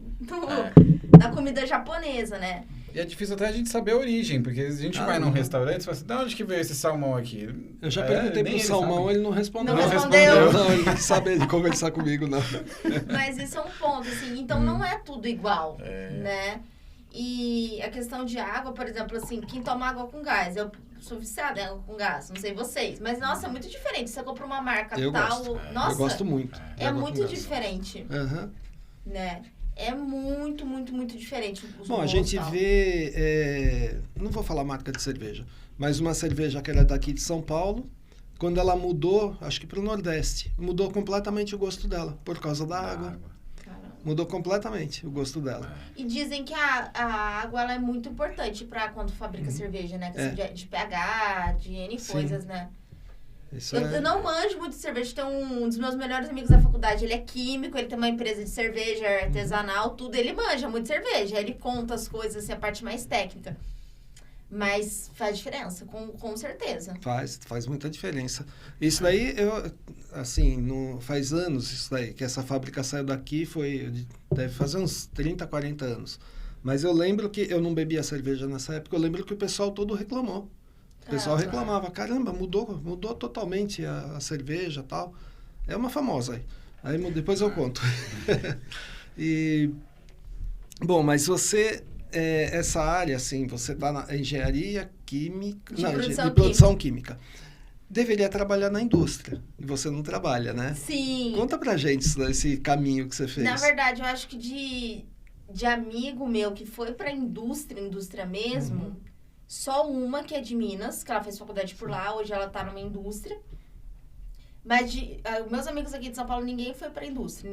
na comida japonesa, né? E é difícil até a gente saber a origem, porque a gente vai num restaurante e fala assim, de onde que veio esse salmão aqui? Eu já perguntei pro salmão, ele não respondeu. Não respondeu. Não, ele não sabe de conversar comigo, não. Mas isso é um ponto, assim. Então, não é tudo igual, né? E a questão de água, por exemplo, assim, quem toma água com gás, eu sou viciada em água com gás, não sei vocês. Mas, nossa, é muito diferente. Você compra uma marca Eu tal... gosto. Nossa, eu gosto muito. É muito diferente, Aham. né? É muito, muito, muito diferente. Bom, a gente vê... não vou falar marca de cerveja, mas uma cerveja que era daqui de São Paulo, quando ela mudou, acho que para o Nordeste, mudou completamente o gosto dela, por causa da água. Caramba. Mudou completamente o gosto dela. E dizem que a água ela é muito importante para quando fabrica cerveja, né? Questão de pH, de N coisas, né? Eu não manjo muito de cerveja. Tem um dos meus melhores amigos da faculdade, ele é químico, ele tem uma empresa de cerveja artesanal, tudo. Ele manja muito de cerveja. Ele conta as coisas, assim, a parte mais técnica. Mas faz diferença, com certeza. Faz muita diferença. Isso daí, faz anos isso daí, que essa fábrica saiu daqui, deve fazer uns 30, 40 anos. Mas eu lembro que, eu não bebia cerveja nessa época, eu lembro que o pessoal todo reclamou. O pessoal reclamava, caramba, mudou totalmente a cerveja e tal. É uma famosa aí. Depois eu conto. Bom, mas você, essa área, assim, você está na engenharia química... de produção química. Deveria trabalhar na indústria. E você não trabalha, né? Sim. Conta pra gente esse caminho que você fez. Na verdade, eu acho que de amigo meu que foi pra indústria mesmo, só uma que é de Minas, que ela fez faculdade por lá, hoje ela tá numa indústria. Mas meus amigos aqui de São Paulo, ninguém foi pra indústria.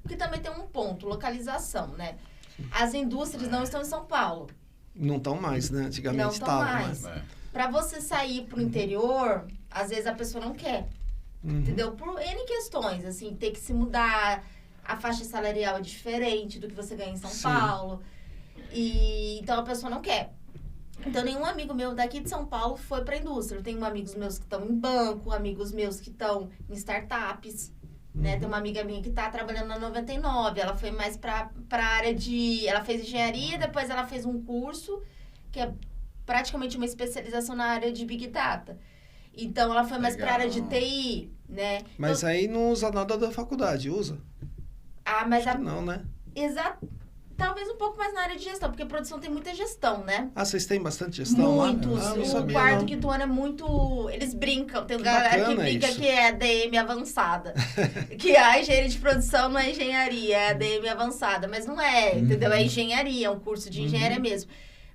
Porque também tem um ponto, localização, né? As indústrias não estão em São Paulo. Não estão mais, né? Antigamente não estavam. Mais. Para você sair pro interior, às vezes a pessoa não quer. Entendeu? Por N questões, assim, ter que se mudar, a faixa salarial é diferente do que você ganha em São Paulo. Então a pessoa não quer. Então nenhum amigo meu daqui de São Paulo foi pra indústria. Eu tenho amigos meus que estão em banco, amigos meus que estão em startups. Né? Tem uma amiga minha que tá trabalhando na 99, ela foi mais pra área ela fez engenharia, depois ela fez um curso que é praticamente uma especialização na área de Big Data. Então, ela foi mais pra área de TI, né? Mas aí não usa nada da faculdade, usa? Mas não, né? Exato. Talvez um pouco mais na área de gestão, porque produção tem muita gestão, né? Vocês têm bastante gestão muito, lá? O quarto, quinto ano é muito... Eles brincam. Tem galera que brinca que é ADM avançada. Que a engenharia de produção não é engenharia, é ADM avançada. Mas não é, entendeu? É engenharia, é um curso de engenharia mesmo.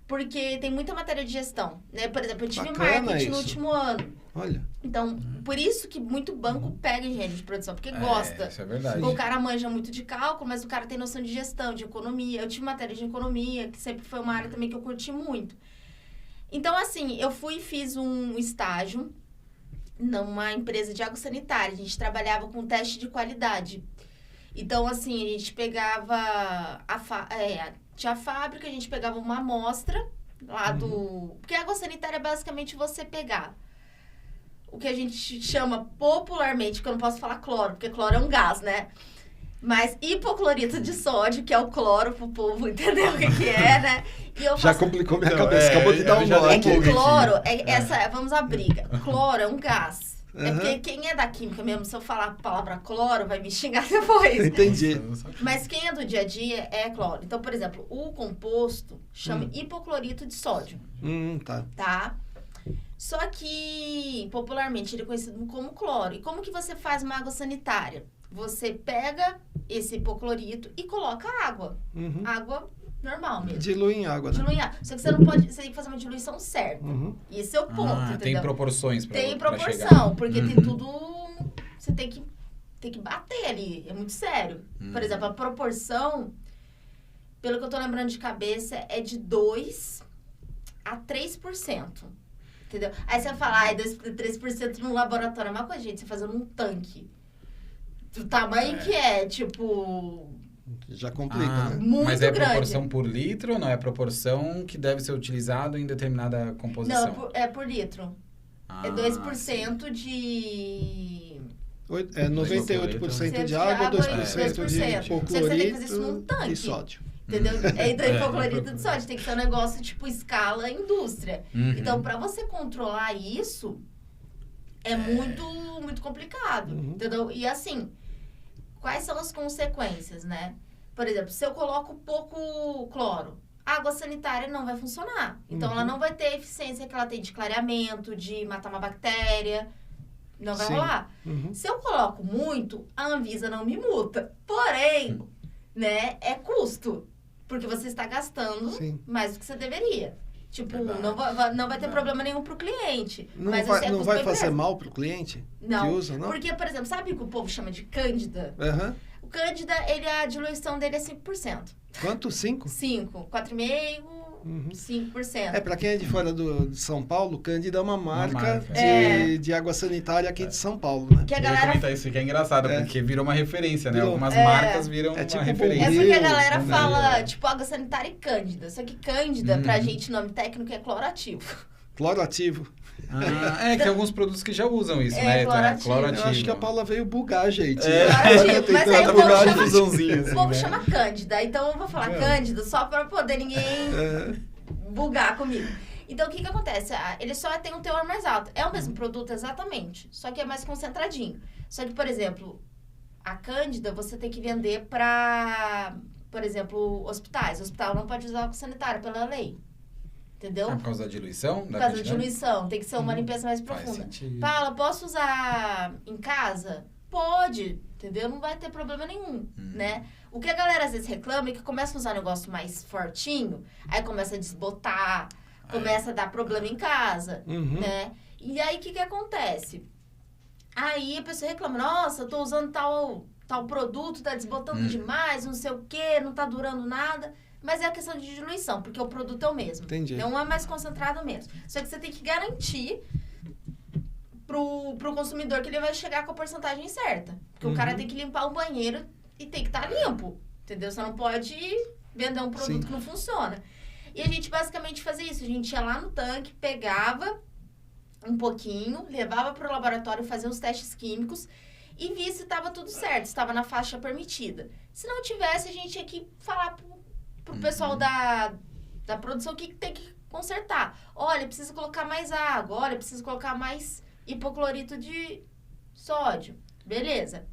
Porque tem muita matéria de gestão, né? Por exemplo, eu tive marketing no último ano. Olha. Então, por isso que muito banco pega engenharia de produção, porque gosta. Isso é verdade. O cara manja muito de cálculo, mas o cara tem noção de gestão, de economia. Eu tive matéria de economia, que sempre foi uma área também que eu curti muito. Então, assim, eu fiz um estágio numa empresa de água sanitária. A gente trabalhava com teste de qualidade. Então, assim, a gente pegava tinha a fábrica, a gente pegava uma amostra lá do... Porque a água sanitária é basicamente você pegar o que a gente chama popularmente, que eu não posso falar cloro, porque cloro é um gás, né? Mas hipoclorito de sódio, que é o cloro pro povo entender o que é, né? E eu já complicou minha cabeça, acabou de dar um nó. É que cloro, vamos à briga. Cloro é um gás. É porque quem é da química mesmo, se eu falar a palavra cloro, vai me xingar depois. Entendi. Mas quem é do dia a dia é cloro. Então, por exemplo, o composto chama hipoclorito de sódio. Tá? Só que, popularmente, ele é conhecido como cloro. E como que você faz uma água sanitária? Você pega esse hipoclorito e coloca água. Água normal mesmo. Dilui em água, né? Dilui em água. Só que você não pode... Você tem que fazer uma diluição certa. Esse é o ponto, entendeu? Tem proporções pra Tem proporção, chegar. porque tem tudo... Você tem que bater ali. É muito sério. Por exemplo, a proporção, pelo que eu tô lembrando de cabeça, é de 2 a 3%. Entendeu? Aí você vai falar, 3% no laboratório. É uma coisa, gente, você fazendo um tanque. Do tamanho que é, tipo... Já complica, né? Muito mas é grande. Proporção por litro ou não? É proporção que deve ser utilizado em determinada composição? Não, é por litro. É 2% de... É 98% de água, 2% de hipoclorito você tem que fazer isso num tanque. E sódio. Entendeu? É hipoclorito de sódio. Tem que ser um negócio tipo escala indústria. Então, para você controlar isso, é muito complicado. Entendeu? E assim, quais são as consequências, né? Por exemplo, se eu coloco pouco cloro, a água sanitária não vai funcionar. Então, ela não vai ter a eficiência que ela tem de clareamento, de matar uma bactéria. Não vai rolar. Se eu coloco muito, a Anvisa não me multa. Porém, né, é custo. Porque você está gastando mais do que você deveria. Tipo, não vai ter problema nenhum pro cliente. Não mas não vai fazer mal pro cliente? Não. Que usa, não? Porque, por exemplo, sabe o que o povo chama de Cândida? O Cândida, a diluição dele é 5%. Quanto? 5? 5. 4,5%, 5%. Pra quem é de fora de São Paulo, Cândida é uma marca de água sanitária aqui de São Paulo, né? Que a galera... comentar isso que é engraçado, porque virou uma referência, né? Algumas marcas viram tipo uma referência. É porque a galera fala, tipo, água sanitária e Cândida. Só que Cândida, pra gente, nome técnico é clorativo. Clorativo. Que alguns produtos que já usam isso, né? Clorativo. Eu acho que a Paula veio bugar a gente. Clorativo, mas aí o povo chama Cândida. Então eu vou falar Cândida só pra poder ninguém bugar comigo. Então o que acontece? Ele só tem um teor mais alto. É o mesmo produto, exatamente. Só que é mais concentradinho. Só que, por exemplo, a Cândida você tem que vender pra por exemplo, hospitais. O hospital não pode usar álcool sanitário pela lei. Entendeu? Por causa da diluição? Por causa da diluição. Tem que ser uma limpeza mais profunda. Paula, posso usar em casa? Pode, entendeu? Não vai ter problema nenhum, né? O que a galera às vezes reclama é que começa a usar um negócio mais fortinho, aí começa a desbotar, começa a dar problema em casa, né? E aí, o que acontece? Aí a pessoa reclama, nossa, eu tô usando tal produto, tá desbotando demais, não sei o quê, não tá durando nada. Mas é a questão de diluição, porque o produto é o mesmo. Entendi. Não é mais concentrado mesmo. Só que você tem que garantir pro consumidor que ele vai chegar com a porcentagem certa. Porque o cara tem que limpar o banheiro e tem que estar limpo. Entendeu? Você não pode vender um produto que não funciona. E a gente basicamente fazia isso. A gente ia lá no tanque, pegava um pouquinho, levava pro laboratório, fazia os testes químicos e via se estava tudo certo, se estava na faixa permitida. Se não tivesse, a gente tinha que falar pro pessoal da produção que tem que consertar. Olha, precisa colocar mais água. Olha, precisa colocar mais hipoclorito de sódio. Beleza.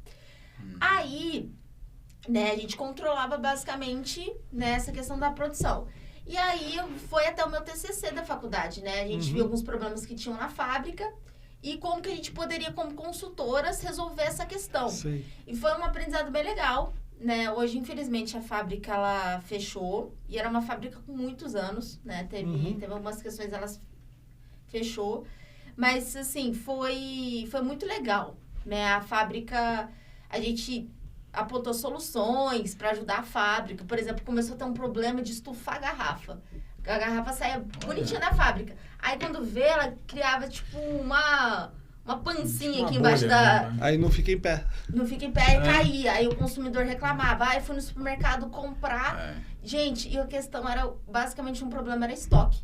Aí, né, a gente controlava basicamente, né, essa questão da produção. E aí, foi até o meu TCC da faculdade, né? A gente viu alguns problemas que tinham na fábrica e como que a gente poderia, como consultoras, resolver essa questão. Sim. E foi um aprendizado bem legal. Né? Hoje, infelizmente, a fábrica ela fechou. E era uma fábrica com muitos anos, né? Teve algumas questões, ela fechou. Mas, assim, foi muito legal, né? A fábrica, a gente apontou soluções para ajudar a fábrica. Por exemplo, começou a ter um problema de estufar a garrafa. A garrafa saía bonitinha da fábrica. Aí, quando vê, ela criava, tipo, uma pancinha aqui embaixo da... Né? Aí não fica em pé. Não fica em pé e caía. Aí o consumidor reclamava. Aí fui no supermercado comprar. Gente, e a questão era, basicamente, um problema era estoque.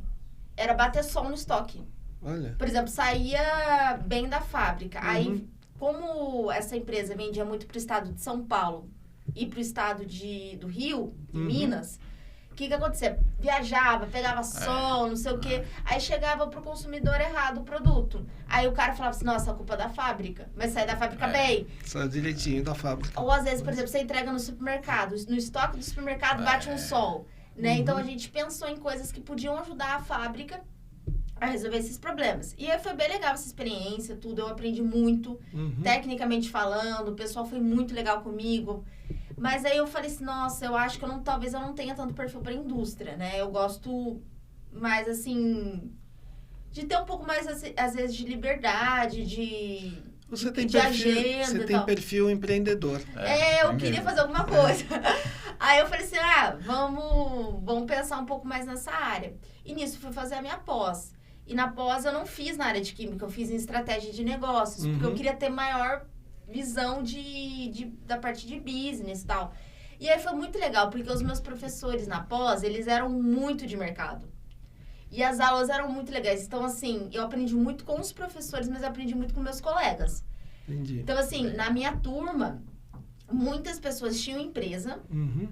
Era bater sol no estoque. Olha. Por exemplo, saía bem da fábrica. Aí, como essa empresa vendia muito para o estado de São Paulo e para o estado do Rio, de Minas... O que acontecia? Viajava, pegava sol, não sei o quê. Aí chegava pro consumidor errado o produto. Aí o cara falava assim, nossa, a culpa é da fábrica. Mas sai da fábrica bem. Sai direitinho da fábrica. Ou às vezes, por exemplo, você entrega no supermercado. No estoque do supermercado bate um sol. Né? Então a gente pensou em coisas que podiam ajudar a fábrica a resolver esses problemas. E aí foi bem legal essa experiência, tudo. Eu aprendi muito, tecnicamente falando. O pessoal foi muito legal comigo. Mas aí eu falei assim, nossa, eu acho que talvez eu não tenha tanto perfil para indústria, né? Eu gosto mais, assim, de ter um pouco mais, às vezes, de liberdade, de agenda. Você tem perfil empreendedor. Eu queria fazer alguma coisa. Aí eu falei assim, vamos pensar um pouco mais nessa área. E nisso fui fazer a minha pós. E na pós eu não fiz na área de química, eu fiz em estratégia de negócios, porque eu queria ter maior visão da parte de business e tal. E aí foi muito legal, porque os meus professores na pós, eles eram muito de mercado. E as aulas eram muito legais. Então, assim, eu aprendi muito com os professores, mas eu aprendi muito com meus colegas. Entendi. Então, assim, na minha turma, muitas pessoas tinham empresa,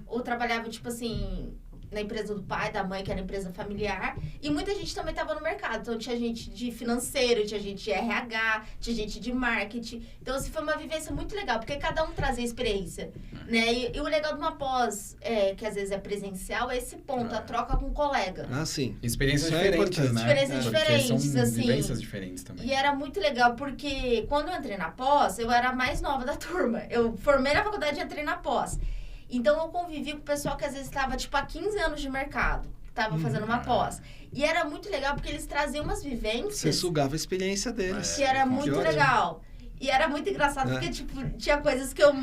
ou trabalhavam, tipo assim... na empresa do pai, da mãe, que era empresa familiar. E muita gente também estava no mercado. Então, tinha gente de financeiro, tinha gente de RH, tinha gente de marketing. Então, assim, foi uma vivência muito legal, porque cada um trazia experiência, né? E o legal de uma pós, que às vezes é presencial, é esse ponto, a troca com o colega. Ah, sim. Experiências diferentes, né? Experiências diferentes, são assim. Vivências diferentes também. E era muito legal, porque quando eu entrei na pós, eu era a mais nova da turma. Eu formei na faculdade e entrei na pós. Então, eu convivi com o pessoal que às vezes estava, tipo, há 15 anos de mercado. Estava fazendo uma pós. E era muito legal, porque eles traziam umas vivências... Você sugava a experiência deles. Que era muito legal. E era muito engraçado, porque, tipo, tinha coisas que eu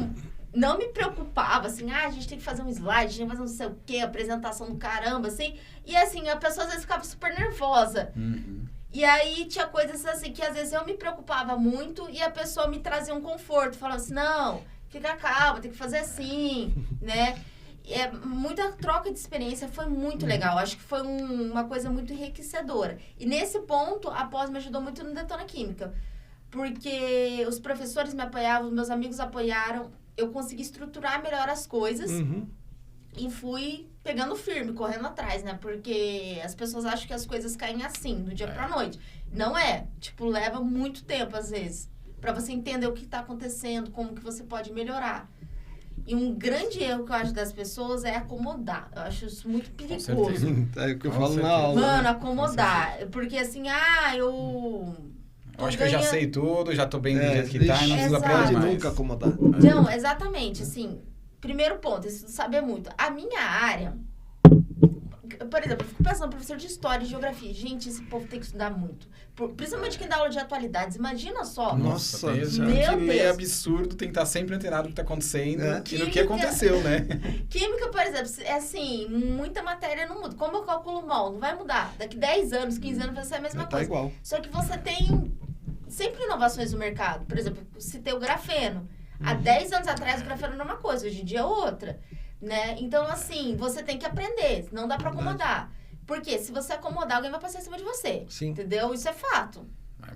não me preocupava, assim... a gente tem que fazer um slide, a gente tem que fazer não sei o quê, apresentação do caramba, assim. E, assim, a pessoa às vezes ficava super nervosa. E aí, tinha coisas, assim, que às vezes eu me preocupava muito e a pessoa me trazia um conforto. Falava assim, não... fica calma, tem que fazer assim, né? Muita troca de experiência, foi muito legal. Acho que foi uma coisa muito enriquecedora. E nesse ponto, a pós me ajudou muito no Detona Química. Porque os professores me apoiavam, os meus amigos apoiaram. Eu consegui estruturar melhor as coisas. E fui pegando firme, correndo atrás, né? Porque as pessoas acham que as coisas caem assim, do dia pra noite. Não é. Tipo, leva muito tempo, às vezes. Para você entender o que está acontecendo, como que você pode melhorar. E um grande erro que eu acho das pessoas é acomodar. Eu acho isso muito perigoso. É o que eu falo na aula. Mano, acomodar. Porque assim, eu acho que eu já sei tudo, já tô bem do jeito que tá, e não precisa exato. aprender mais. Nunca acomodar. Não, exatamente, assim, primeiro ponto, isso saber muito. A minha área, por exemplo, eu fico pensando, professor de história e geografia, gente, esse povo tem que estudar muito. Principalmente quem dá aula de atualidades, imagina só. Nossa, meu Deus. É absurdo, tem que estar sempre antenado no que tá acontecendo e no Química, que aconteceu, né? Química, por exemplo, é assim, muita matéria não muda. Como eu calculo mol? Não vai mudar. Daqui 10 anos, 15 anos vai ser a mesma coisa. Tá igual. Só que você tem sempre inovações no mercado. Por exemplo, citei o grafeno. Há 10 anos atrás o grafeno era uma coisa, hoje em dia é outra. Né? Então, assim, você tem que aprender, não dá pra acomodar. Porque se você acomodar, alguém vai passar em cima de você. Sim. Entendeu? Isso é fato.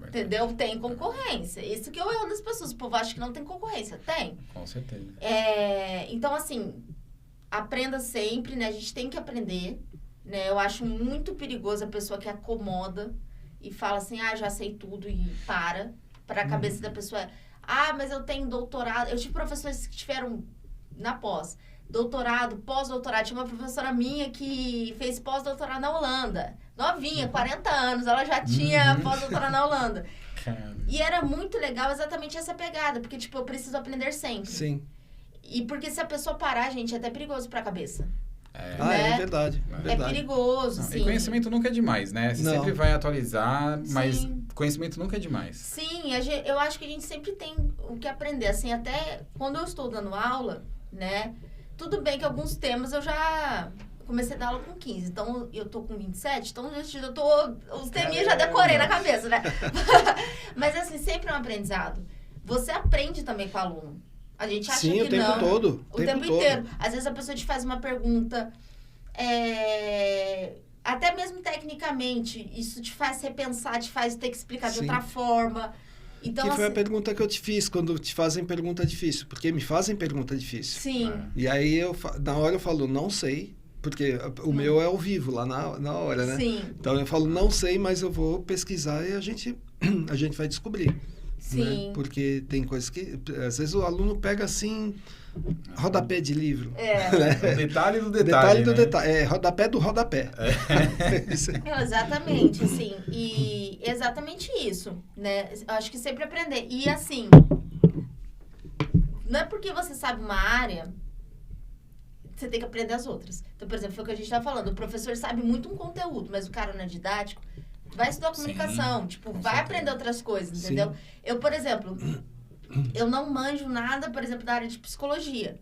Entendeu? Tem concorrência. Isso que eu erro das pessoas. O povo acha que não tem concorrência. Tem. Com certeza. Então, assim, aprenda sempre, né? A gente tem que aprender. Né? Eu acho muito perigoso a pessoa que acomoda e fala assim, já sei tudo e para a cabeça da pessoa. Mas eu tenho doutorado. Eu tive professores que tiveram na pós. Doutorado, pós-doutorado. Tinha uma professora minha que fez pós-doutorado na Holanda. Novinha, 40 anos. Ela já tinha pós-doutorado na Holanda. E era muito legal exatamente essa pegada. Porque, tipo, eu preciso aprender sempre. Sim. E porque se a pessoa parar, gente, é até perigoso pra cabeça. É verdade. É perigoso, sim. E conhecimento nunca é demais, né? Você sempre vai atualizar, mas Sim. conhecimento nunca é demais. Sim, eu acho que a gente sempre tem o que aprender. Assim, até quando eu estou dando aula, né? Tudo bem que alguns temas eu já comecei a dar aula com 15. Então, eu tô com 27. Então, eu tô... Os teminhas já decorei na cabeça, né? Mas, assim, sempre é um aprendizado. Você aprende também com o aluno. A gente acha que o tempo não. todo. O tempo inteiro. Às vezes a pessoa te faz uma pergunta, até mesmo tecnicamente, isso te faz repensar, te faz ter que explicar de outra forma. Então, que foi a pergunta que eu te fiz quando te fazem pergunta difícil, porque me fazem pergunta difícil. Sim. E aí, na hora eu falo, não sei, porque o meu é ao vivo, lá na hora, né? Sim. Então eu falo, não sei, mas eu vou pesquisar e a gente vai descobrir. Sim. Né? Porque tem coisas que, às vezes o aluno pega assim, rodapé de livro. O detalhe do detalhe, do né? detalhe. Rodapé do rodapé. Exatamente, assim. E exatamente isso, né? Eu acho que sempre aprender. E assim, não é porque você sabe uma área, você tem que aprender as outras. Então, por exemplo, foi o que a gente estava falando. O professor sabe muito um conteúdo, mas o cara não é didático. Vai estudar comunicação, vai aprender outras coisas, entendeu? Sim. Eu, por exemplo, eu não manjo nada, por exemplo, da área de psicologia.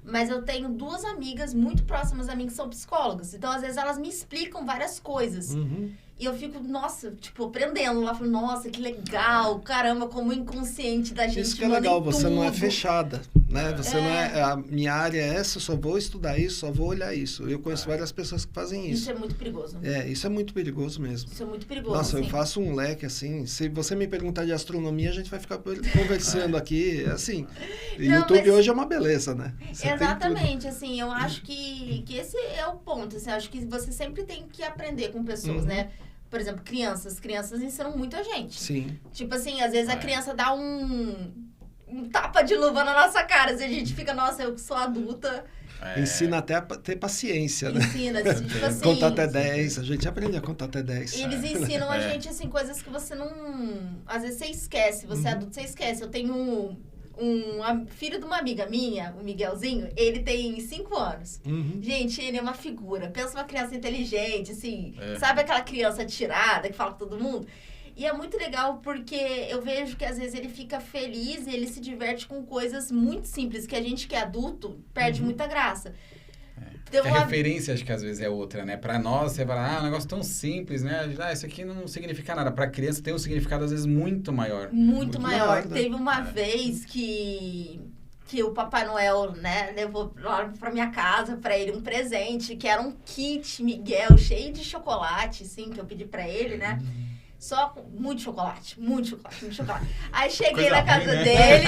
Mas eu tenho 2 amigas muito próximas a mim que são psicólogas. Então, às vezes, elas me explicam várias coisas. E eu fico, nossa, aprendendo lá. Falo, nossa, que legal. Caramba, como o inconsciente da gente. Isso que é legal, você não é fechada, né? Você não é... A minha área é essa, eu só vou estudar isso, só vou olhar isso. Eu conheço várias pessoas que fazem isso. Isso é muito perigoso. Isso é muito perigoso mesmo. Isso é muito perigoso, nossa, eu faço um leque, assim. Se você me perguntar de astronomia, a gente vai ficar conversando aqui, assim. E o YouTube hoje é uma beleza, né? Você exatamente, assim, eu acho que esse é o ponto, assim, eu acho que você sempre tem que aprender com pessoas, né? Por exemplo, crianças ensinam muito a gente. Sim. Tipo assim, às vezes a criança dá um tapa de luva na nossa cara, assim, a gente fica, nossa, eu que sou adulta... Ensina até a ter paciência, né? Ensina, tipo assim... Contar até 10, a gente aprende a contar até 10. Eles ensinam a gente, assim, coisas que você não... Às vezes você esquece, você é adulto, você esquece. Eu tenho filho de uma amiga minha, o Miguelzinho, ele tem 5 anos. Gente, ele é uma figura. Pensa uma criança inteligente, assim, sabe aquela criança atirada que fala com todo mundo? E é muito legal porque eu vejo que às vezes ele fica feliz e ele se diverte com coisas muito simples, que a gente que é adulto perde muita graça. A referência, acho que às vezes é outra, né? Pra nós, você fala, um negócio tão simples, né? Isso aqui não significa nada. Pra criança tem um significado, às vezes, muito maior. Muito maior. Teve uma vez que o Papai Noel, né, levou lá pra minha casa pra ele um presente, que era um kit Miguel cheio de chocolate, assim, que eu pedi pra ele, né? Só com muito chocolate. Aí cheguei na casa dele,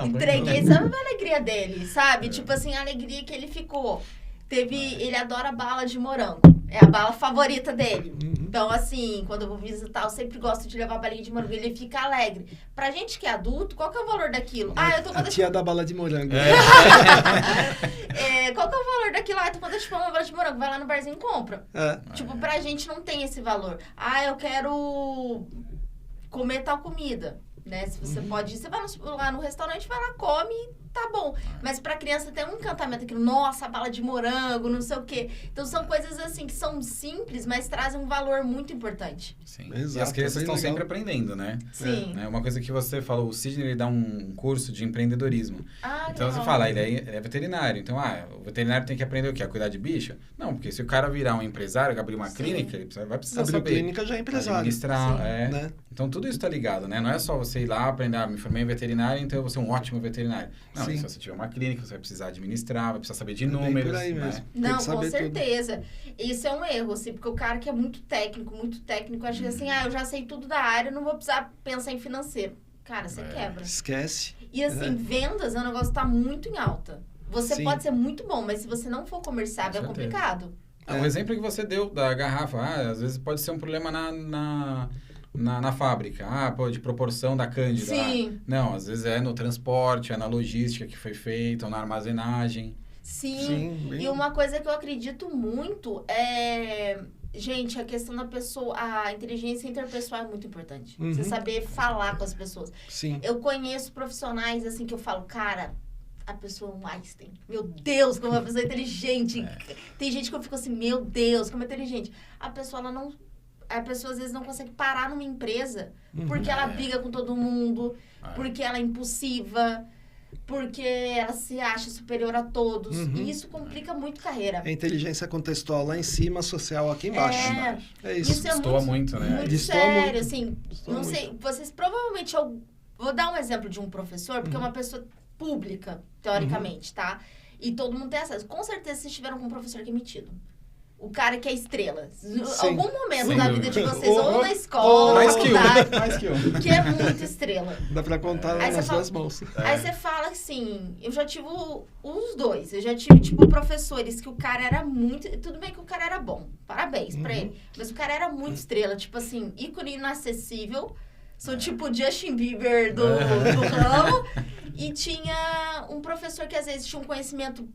entreguei, sabe a alegria dele, sabe? Tipo assim, a alegria que ele ficou. Ele adora bala de morango. É a bala favorita dele. Então, assim, quando eu vou visitar, eu sempre gosto de levar balinha de morango. Ele fica alegre. Pra gente que é adulto, qual que é o valor daquilo? Eu tô com a tia da bala de morango. Qual que é o valor daquilo? Eu tô com vontade de uma bala de morango. Vai lá no barzinho e compra. Tipo, pra gente não tem esse valor. Eu quero comer tal comida. Né? Se você pode ir, você vai lá no restaurante, vai lá, come e tá bom. Mas pra criança tem um encantamento aquilo, nossa, bala de morango, não sei o quê. Então são coisas assim que são simples, mas trazem um valor muito importante. Sim. Exato, e as crianças estão sempre aprendendo, né? Sim. Uma coisa que você falou, o Sidney ele dá um curso de empreendedorismo. Então você fala, ele é veterinário. Então, o veterinário tem que aprender o quê? A cuidar de bicho? Não, porque se o cara virar um empresário, abrir uma clínica, ele vai precisar abrir saber. Clínica já é empresário. Administrar, né? Então tudo isso tá ligado, né? Não é só você ir lá aprender, me formei em veterinário, então eu vou ser um ótimo veterinário. Não, se você tiver uma clínica, você vai precisar administrar, vai precisar saber de números. Por aí mesmo. Não, com certeza. Isso é um erro, assim, porque o cara que é muito técnico, acha que assim, eu já sei tudo da área, não vou precisar pensar em financeiro. Cara, você quebra. Esquece. E assim, vendas é um negócio que tá muito em alta. Você pode ser muito bom, mas se você não for comerciável, é complicado. Um exemplo que você deu da garrafa, às vezes pode ser um problema na fábrica, de proporção da cândida. Sim. Não, às vezes é no transporte, é na logística que foi feita, ou na armazenagem. Sim. E uma coisa que eu acredito muito é... Gente, a questão da pessoa, a inteligência interpessoal é muito importante. Você saber falar com as pessoas. Sim. Eu conheço profissionais, assim, que eu falo, cara, a pessoa é um Einstein. Meu Deus, como uma pessoa inteligente. Tem gente que eu fico assim, meu Deus, como é inteligente. A pessoa às vezes não consegue parar numa empresa porque ela briga com todo mundo, porque ela é impulsiva, porque ela se acha superior a todos. E isso complica muito carreira. A inteligência contextual lá em cima, social aqui embaixo. É isso. Isso é destoa muito, né? Muito sério, assim. Não sei, vocês provavelmente... Vou dar um exemplo de um professor, porque é uma pessoa pública, teoricamente, tá? E todo mundo tem acesso. Com certeza vocês estiveram com um professor que é metido. O cara que é estrela. Algum momento da vida de vocês, ou na escola, mais na faculdade, mais que um. que é muito estrela. Dá pra contar nas duas mãos. Aí você fala assim, eu já tive os dois. Eu já tive, tipo, professores que o cara era muito... Tudo bem que o cara era bom. Parabéns pra ele. Mas o cara era muito estrela. Tipo assim, ícone inacessível. Sou tipo Justin Bieber do ramo. E tinha um professor que às vezes tinha um conhecimento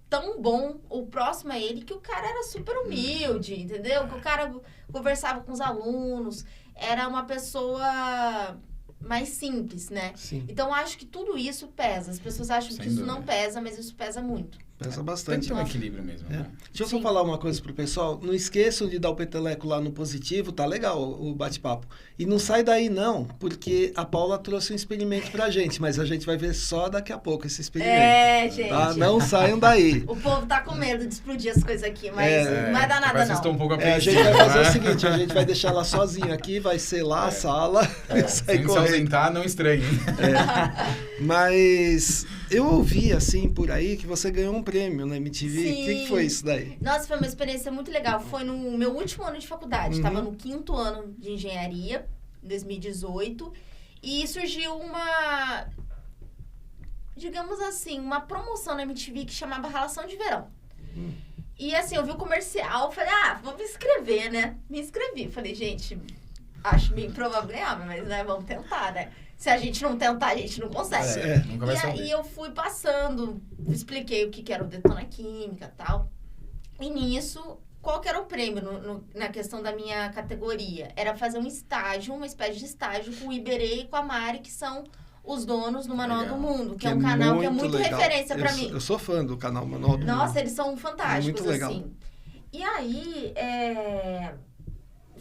tão bom, ou próximo a ele, que o cara era super humilde, entendeu? Que o cara conversava com os alunos, era uma pessoa mais simples, né? Sim. Então, acho que tudo isso pesa. As pessoas acham que isso não pesa, mas isso pesa muito. Pesa bastante. Tem que ter um equilíbrio mesmo, né? Deixa eu só falar uma coisa pro pessoal. Não esqueçam de dar o peteleco lá no positivo, tá legal o bate-papo. E não sai daí não, porque a Paula trouxe um experimento pra gente, mas a gente vai ver só daqui a pouco esse experimento. Gente. Tá? Não saiam daí. O povo tá com medo de explodir as coisas aqui, mas não vai dar nada, não. Estou um pouco a gente vai fazer o seguinte, a gente vai deixar ela sozinha aqui, vai selar a sala e sair correndo. Se ausentar, não estranhe. Mas eu ouvi, assim, por aí, que você ganhou um prêmio na MTV. Sim. O que foi isso daí? Nossa, foi uma experiência muito legal. Foi no meu último ano de faculdade. Estava no 5º ano de engenharia, em 2018. E surgiu uma, digamos assim, uma promoção na MTV que chamava Relação de Verão. E assim, eu vi o comercial, falei, vou me inscrever, né? Me inscrevi. Falei, gente, acho meio improvável ganhar, mas né, vamos tentar, né? Se a gente não tentar, a gente não consegue. Nunca vai e saber. aí eu fui passando, expliquei o que era o Detona Química e tal. E nisso, qual que era o prêmio na questão da minha categoria? Era fazer um estágio, uma espécie de estágio com o Iberê e com a Mari, que são os donos do Manual do Mundo, que é um canal que é muito referência pra mim. Eu sou fã do canal Manual do Mundo. Nossa, eles são fantásticos, muito legal. assim. E aí,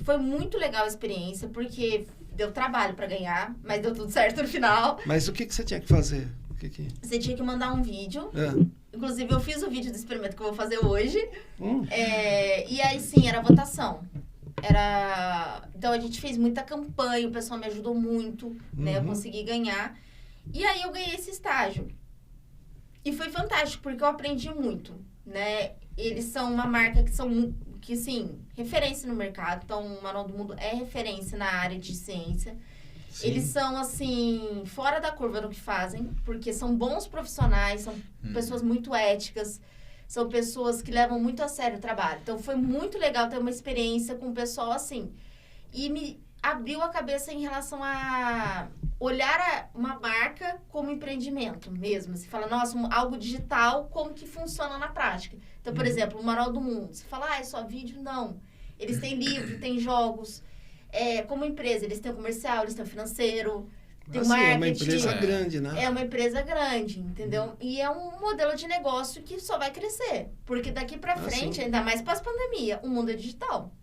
foi muito legal a experiência, porque deu trabalho pra ganhar, mas deu tudo certo no final. Mas o que você tinha que fazer? Você tinha que mandar um vídeo. Inclusive, eu fiz o vídeo do experimento que eu vou fazer hoje. E aí, sim, era votação. Então, a gente fez muita campanha, o pessoal me ajudou muito, né? Eu consegui ganhar. E aí, eu ganhei esse estágio. E foi fantástico, porque eu aprendi muito, né? Eles são uma marca que sim, referência no mercado. Então, o Manual do Mundo é referência na área de ciência. Sim. Eles são, assim, fora da curva no que fazem, porque são bons profissionais, são pessoas muito éticas, são pessoas que levam muito a sério o trabalho. Então, foi muito legal ter uma experiência com um pessoal assim. E me abriu a cabeça em relação a olhar uma marca como empreendimento mesmo. Você fala, nossa, algo digital, como que funciona na prática? Então, por exemplo, o Manual do Mundo. Você fala, é só vídeo? Não. Eles têm livro, têm jogos. Como empresa, eles têm o comercial, eles têm o financeiro, tem o marketing. É uma empresa grande, né? É uma empresa grande, entendeu? E é um modelo de negócio que só vai crescer. Porque daqui pra frente, ainda mais pós-pandemia, o mundo é digital.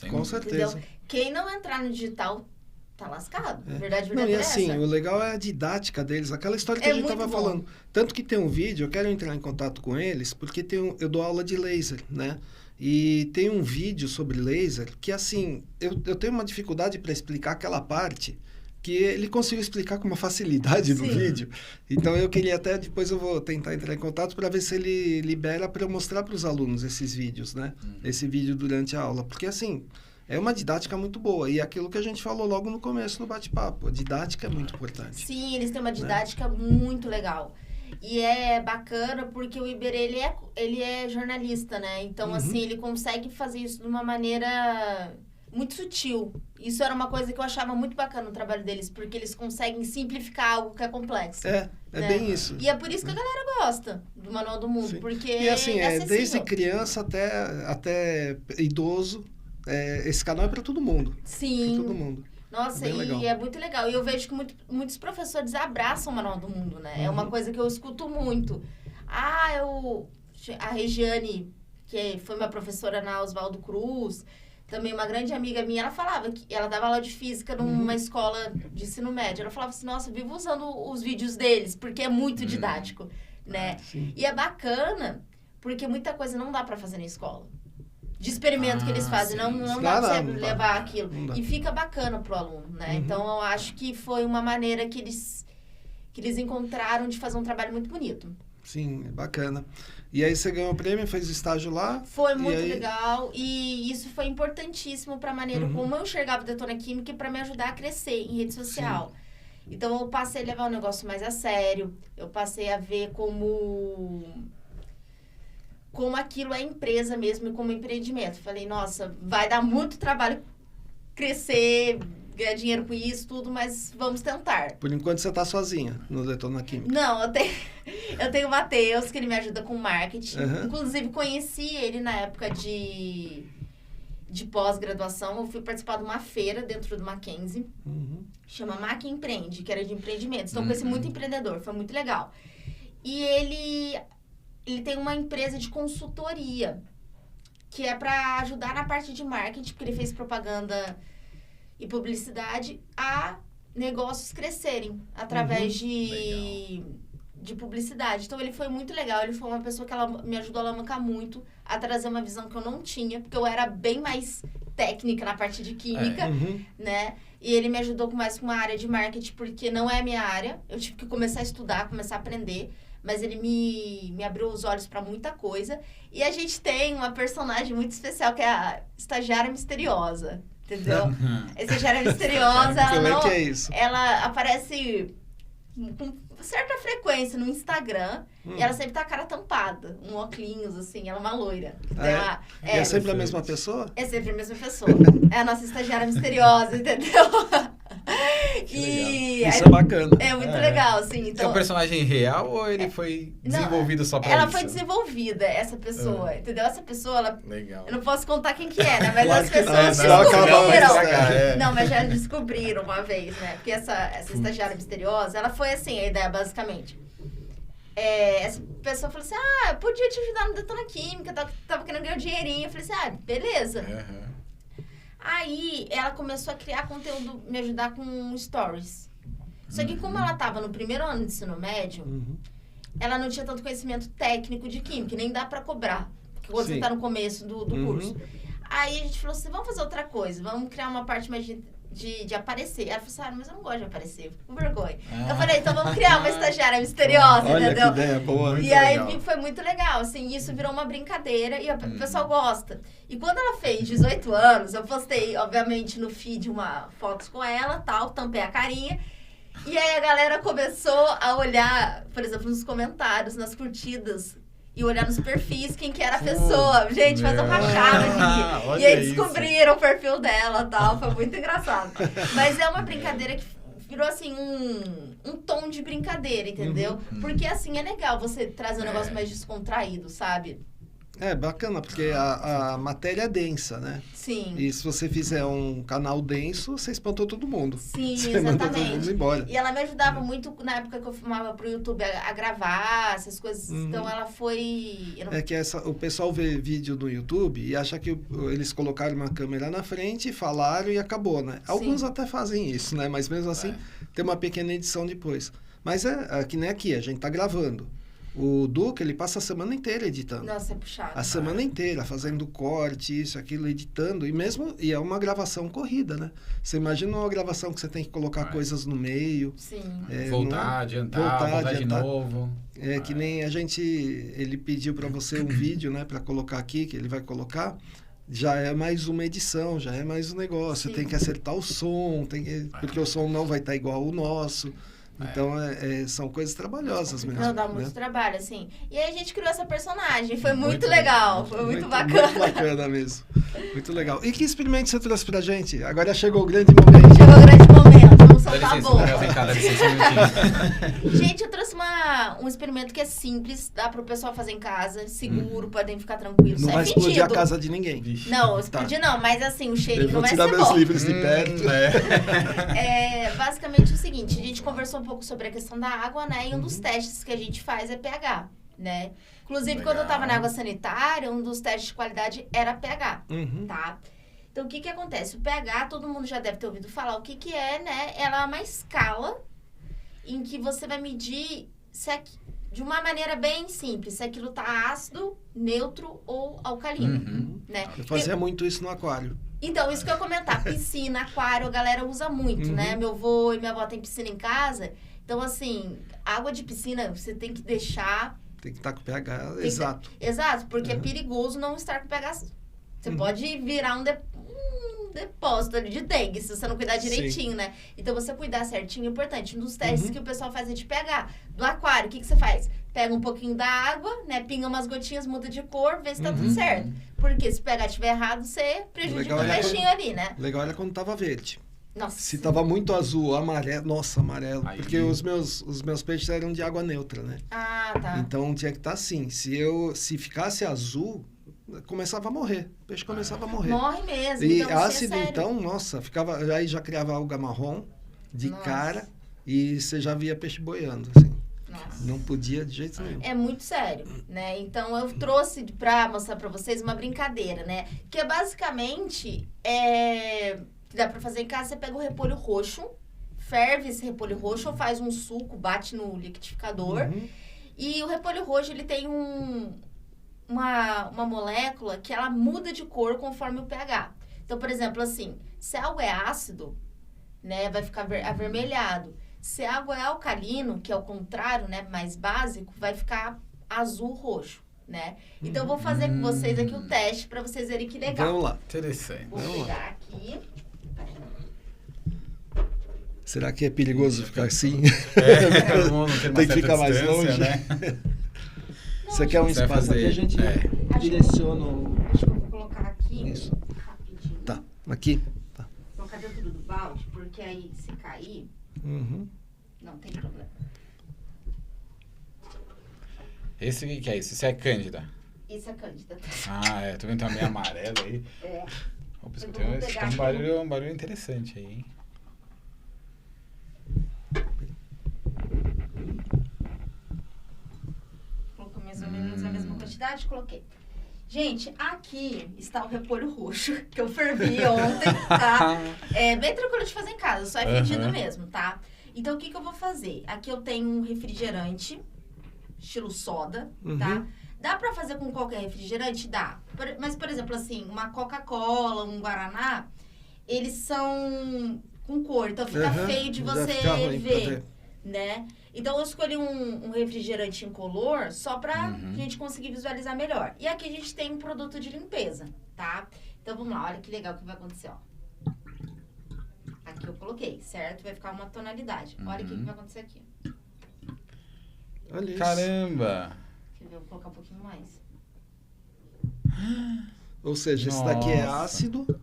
Com certeza. Entendeu? Quem não entrar no digital tá lascado. Verdade Não, e é assim, essa. o legal é a didática deles, aquela história que a gente tava falando. Tanto que tem um vídeo, eu quero entrar em contato com eles, porque eu dou aula de laser, né? E tem um vídeo sobre laser que, assim, eu tenho uma dificuldade para explicar aquela parte que ele conseguiu explicar com uma facilidade no vídeo. Então, eu queria até, depois eu vou tentar entrar em contato para ver se ele libera para eu mostrar para os alunos esses vídeos, né? Esse vídeo durante a aula. Porque, assim, é uma didática muito boa. E aquilo que a gente falou logo no começo do bate-papo, a didática é muito importante. Sim, eles têm uma didática muito legal. E é bacana porque o Iberê, ele é jornalista, né? Então, assim, ele consegue fazer isso de uma maneira muito sutil. Isso era uma coisa que eu achava muito bacana no trabalho deles, porque eles conseguem simplificar algo que é complexo. É bem isso. E é por isso que a galera gosta do Manual do Mundo, porque e assim, é acessível. Desde criança até idoso, esse canal é para todo mundo. Sim. Pra todo mundo. Nossa, e é muito legal. E eu vejo que muitos professores abraçam o Manual do Mundo, né? É uma coisa que eu escuto muito. A Regiane, que foi minha professora na Oswaldo Cruz, também uma grande amiga minha, ela falava que ela dava aula de física numa escola de ensino médio. Ela falava assim, nossa, eu vivo usando os vídeos deles, porque é muito didático, né? E é bacana, porque muita coisa não dá pra fazer na escola. De experimento que eles fazem, não dá pra você levar aquilo. E fica bacana pro aluno, né? Então, eu acho que foi uma maneira que eles encontraram de fazer um trabalho muito bonito. Sim, é bacana. E aí você ganhou o prêmio, fez o estágio lá? Foi muito legal e isso foi importantíssimo para a maneira como eu enxergava o Detona Química e para me ajudar a crescer em rede social. Sim. Então, eu passei a levar o negócio mais a sério, eu passei a ver como aquilo é empresa mesmo e como empreendimento. Falei, nossa, vai dar muito trabalho crescer, ganhar dinheiro com isso, tudo, mas vamos tentar. Por enquanto você tá sozinha no Detona Química? Não, eu tenho o Matheus, que ele me ajuda com marketing. Inclusive, conheci ele na época de pós-graduação. Eu fui participar de uma feira dentro do Mackenzie. Chama Mac Empreende, que era de empreendimentos. Então, eu conheci muito empreendedor, foi muito legal. E ele tem uma empresa de consultoria, que é para ajudar na parte de marketing, porque ele fez propaganda e publicidade a negócios crescerem através de publicidade. Então, ele foi muito legal. Ele foi uma pessoa que ela me ajudou a alavancar muito, a trazer uma visão que eu não tinha, porque eu era bem mais técnica na parte de química, né? E ele me ajudou mais com uma área de marketing, porque não é a minha área. Eu tive que começar a estudar, começar a aprender. Mas ele me abriu os olhos para muita coisa. E a gente tem uma personagem muito especial, que é a Estagiária Misteriosa. Entendeu? A Estagiária Misteriosa, ela aparece com certa frequência no Instagram. E ela sempre tá a cara tampada. Um óculos, assim, ela é uma loira. É sempre a mesma pessoa? É sempre a mesma pessoa. É a nossa Estagiária Misteriosa, entendeu? Isso é bacana. É muito legal, assim. Então, é um personagem real ou ele foi desenvolvido só pra ela isso? Ela foi desenvolvida, essa pessoa, entendeu? Essa pessoa, legal. Eu não posso contar quem que é, né? Mas claro as pessoas descobriram. Não, mas já descobriram uma vez, né? Porque essa estagiária misteriosa, ela foi assim, a ideia, basicamente. Essa pessoa falou assim, eu podia te ajudar no Detona Química, tava querendo ganhar um dinheirinho. Eu falei assim, beleza. Aí, ela começou a criar conteúdo, me ajudar com stories. Só que como ela estava no primeiro ano de ensino médio, ela não tinha tanto conhecimento técnico de química, nem dá para cobrar. Porque quando você está no começo do curso. Aí, a gente falou assim, vamos fazer outra coisa, vamos criar uma parte mais de aparecer. Ela falou assim, mas eu não gosto de aparecer, eu fico com vergonha. Eu falei, então vamos criar uma estagiária misteriosa, olha, entendeu? Que ideia boa. E aí foi muito legal, assim, isso virou uma brincadeira e o pessoal gosta. E quando ela fez 18 anos, eu postei, obviamente, no feed fotos com ela, tampei a carinha. E aí a galera começou a olhar, por exemplo, nos comentários, nas curtidas, e olhar nos perfis quem que era a pessoa. Gente, mas eu rachava de rir. E aí descobriram o perfil dela e tal. Foi muito engraçado. Mas é uma brincadeira que virou, assim, um tom de brincadeira, entendeu? Porque, assim, é legal você trazer um negócio mais descontraído, sabe? É bacana, porque a matéria é densa, né? Sim. E se você fizer um canal denso, você espantou todo mundo. Sim, você manda todo mundo exatamente. embora. E ela me ajudava muito na época que eu filmava pro YouTube a gravar essas coisas. Então ela foi... É que o pessoal vê vídeo no YouTube e acha que eles colocaram uma câmera na frente, falaram e acabou, né? Alguns até fazem isso, né? Mas mesmo assim, tem uma pequena edição depois. Mas é que nem aqui, a gente tá gravando. O Duca, ele passa a semana inteira editando. Nossa, é puxado. A semana inteira, fazendo corte, isso, aquilo, editando. E é uma gravação corrida, né? Você imagina uma gravação que você tem que colocar coisas no meio. Sim. Voltar, adiantar de novo. É que nem ele pediu para você um vídeo, né? Para colocar aqui, que ele vai colocar. Já é mais uma edição, já é mais um negócio. Você tem que acertar o som, porque o som não vai estar igual ao nosso. Então, são coisas trabalhosas mesmo. Não, dá muito trabalho, assim. E aí a gente criou essa personagem. Foi muito legal. Foi muito bacana. Muito bacana mesmo. Muito legal. E que experimento você trouxe pra gente? Agora chegou o grande momento. Chegou o grande momento. Vamos soltar a bomba. Gente, eu trouxe um experimento que é simples. Dá pro pessoal fazer em casa. Seguro, podem ficar tranquilos. Não vai explodir a casa de ninguém. Não, explodir não. Mas assim, o cheirinho não vai ser bom. Eu vou tirar meus livros de perto. Basicamente o seguinte. A gente conversou um pouco sobre a questão da água, né? E um dos testes que a gente faz é pH, né? Inclusive, quando eu tava na água sanitária, um dos testes de qualidade era pH, tá? Então, o que acontece? O pH, todo mundo já deve ter ouvido falar. O que é, né? Ela é uma escala em que você vai medir de uma maneira bem simples, se aquilo tá ácido, neutro ou alcalino, né? Eu fazia muito isso no aquário. Então, isso que eu ia comentar, piscina, aquário, a galera usa muito, né? Meu avô e minha avó têm piscina em casa. Então, assim, água de piscina, você tem que deixar... Tem que estar com o pH exato. Exato, porque é perigoso não estar com pH. Você pode virar um depósito ali de dengue, se você não cuidar direitinho, né? Então, você cuidar certinho é importante. Um dos testes que o pessoal faz é de pH. Do aquário, o que você faz? Pega um pouquinho da água, né? Pinga umas gotinhas, muda de cor, vê se tá tudo certo. Porque se o pH estiver errado, você prejudica o peixinho ali, né? Legal era quando tava verde. Nossa. Se tava muito azul, amarelo, nossa, amarelo. Aí, porque os meus peixes eram de água neutra, né? Ah, tá. Então tinha que estar assim. Se ficasse azul, começava a morrer. O peixe começava a morrer. Morre mesmo. E então, ácido, então, nossa, aí já criava alga marrom de cara e você já via peixe boiando, assim. Nossa. Não podia de jeito nenhum. É muito sério, né? Então, eu trouxe pra mostrar pra vocês uma brincadeira, né? Que é basicamente, que dá pra fazer em casa, você pega o repolho roxo, ferve esse repolho roxo, ou faz um suco, bate no liquidificador. E o repolho roxo, ele tem uma molécula que ela muda de cor conforme o pH. Então, por exemplo, assim, se algo é ácido, né, vai ficar avermelhado. Se a água é alcalino, que é o contrário, né, mais básico, vai ficar azul-roxo, né? Então, eu vou fazer com vocês aqui o teste para vocês verem que legal. Vamos lá. Interessante. Vou pegar aqui. Será que é perigoso ficar assim? Tem que ficar mais longe, né? Você quer um espaço aqui? A gente direciona o... Acho que eu vou colocar aqui. Isso. Rapidinho. Tá, aqui. Tá. Vou colocar dentro do balde, porque aí se cair... Não tem problema. Esse que é isso? Isso é Cândida? Isso é Cândida. Tô vendo também amarelo aí. Opa, tem um barulho interessante aí, hein? Colocou mais ou menos a mesma quantidade, coloquei. Gente, aqui está o repolho roxo, que eu fervi ontem, tá? É bem tranquilo de fazer em casa, só é fedido mesmo, tá? Então, o que eu vou fazer? Aqui eu tenho um refrigerante, estilo soda, tá? Dá pra fazer com qualquer refrigerante? Dá. Mas, por exemplo, assim, uma Coca-Cola, um Guaraná, eles são com cor, então fica feio de você ver, né? Então, eu escolhi um refrigerante incolor só pra gente conseguir visualizar melhor. E aqui a gente tem um produto de limpeza, tá? Então, vamos lá, olha que legal que vai acontecer, ó. Aqui eu coloquei, certo? Vai ficar uma tonalidade. Olha o que vai acontecer aqui. Olha isso. Caramba! Quer ver, vou colocar um pouquinho mais. Ou seja, esse daqui é ácido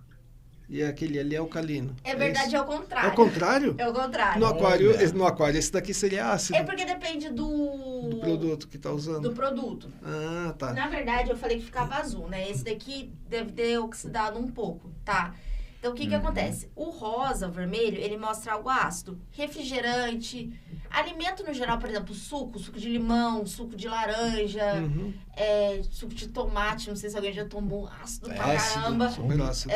e aquele ali é alcalino. É verdade, é o contrário. É o contrário? É o contrário. No aquário esse daqui seria ácido. É porque depende do produto que tá usando. Do produto. Ah, tá. Na verdade, eu falei que ficava azul, né? Esse daqui deve ter oxidado um pouco, tá? Então, o que que acontece? O rosa, o vermelho, ele mostra algo ácido. Refrigerante, alimento no geral, por exemplo, suco de limão, suco de laranja, suco de tomate, não sei se alguém já tomou ácido pra caramba. Super ácido.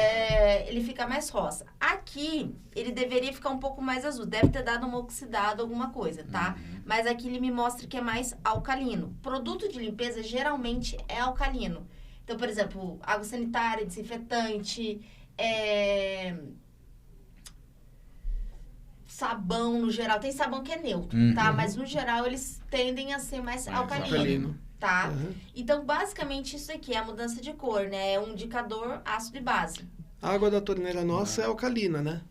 Ele fica mais rosa. Aqui, ele deveria ficar um pouco mais azul. Deve ter dado uma oxidada, alguma coisa, tá? Mas aqui ele me mostra que é mais alcalino. Produto de limpeza, geralmente, é alcalino. Então, por exemplo, água sanitária, desinfetante... sabão no geral, tem sabão que é neutro, tá? Mas no geral eles tendem a ser mais alcalino, tá? Então basicamente isso aqui é a mudança de cor, né? É um indicador ácido e base. A água da torneira nossa é alcalina, né?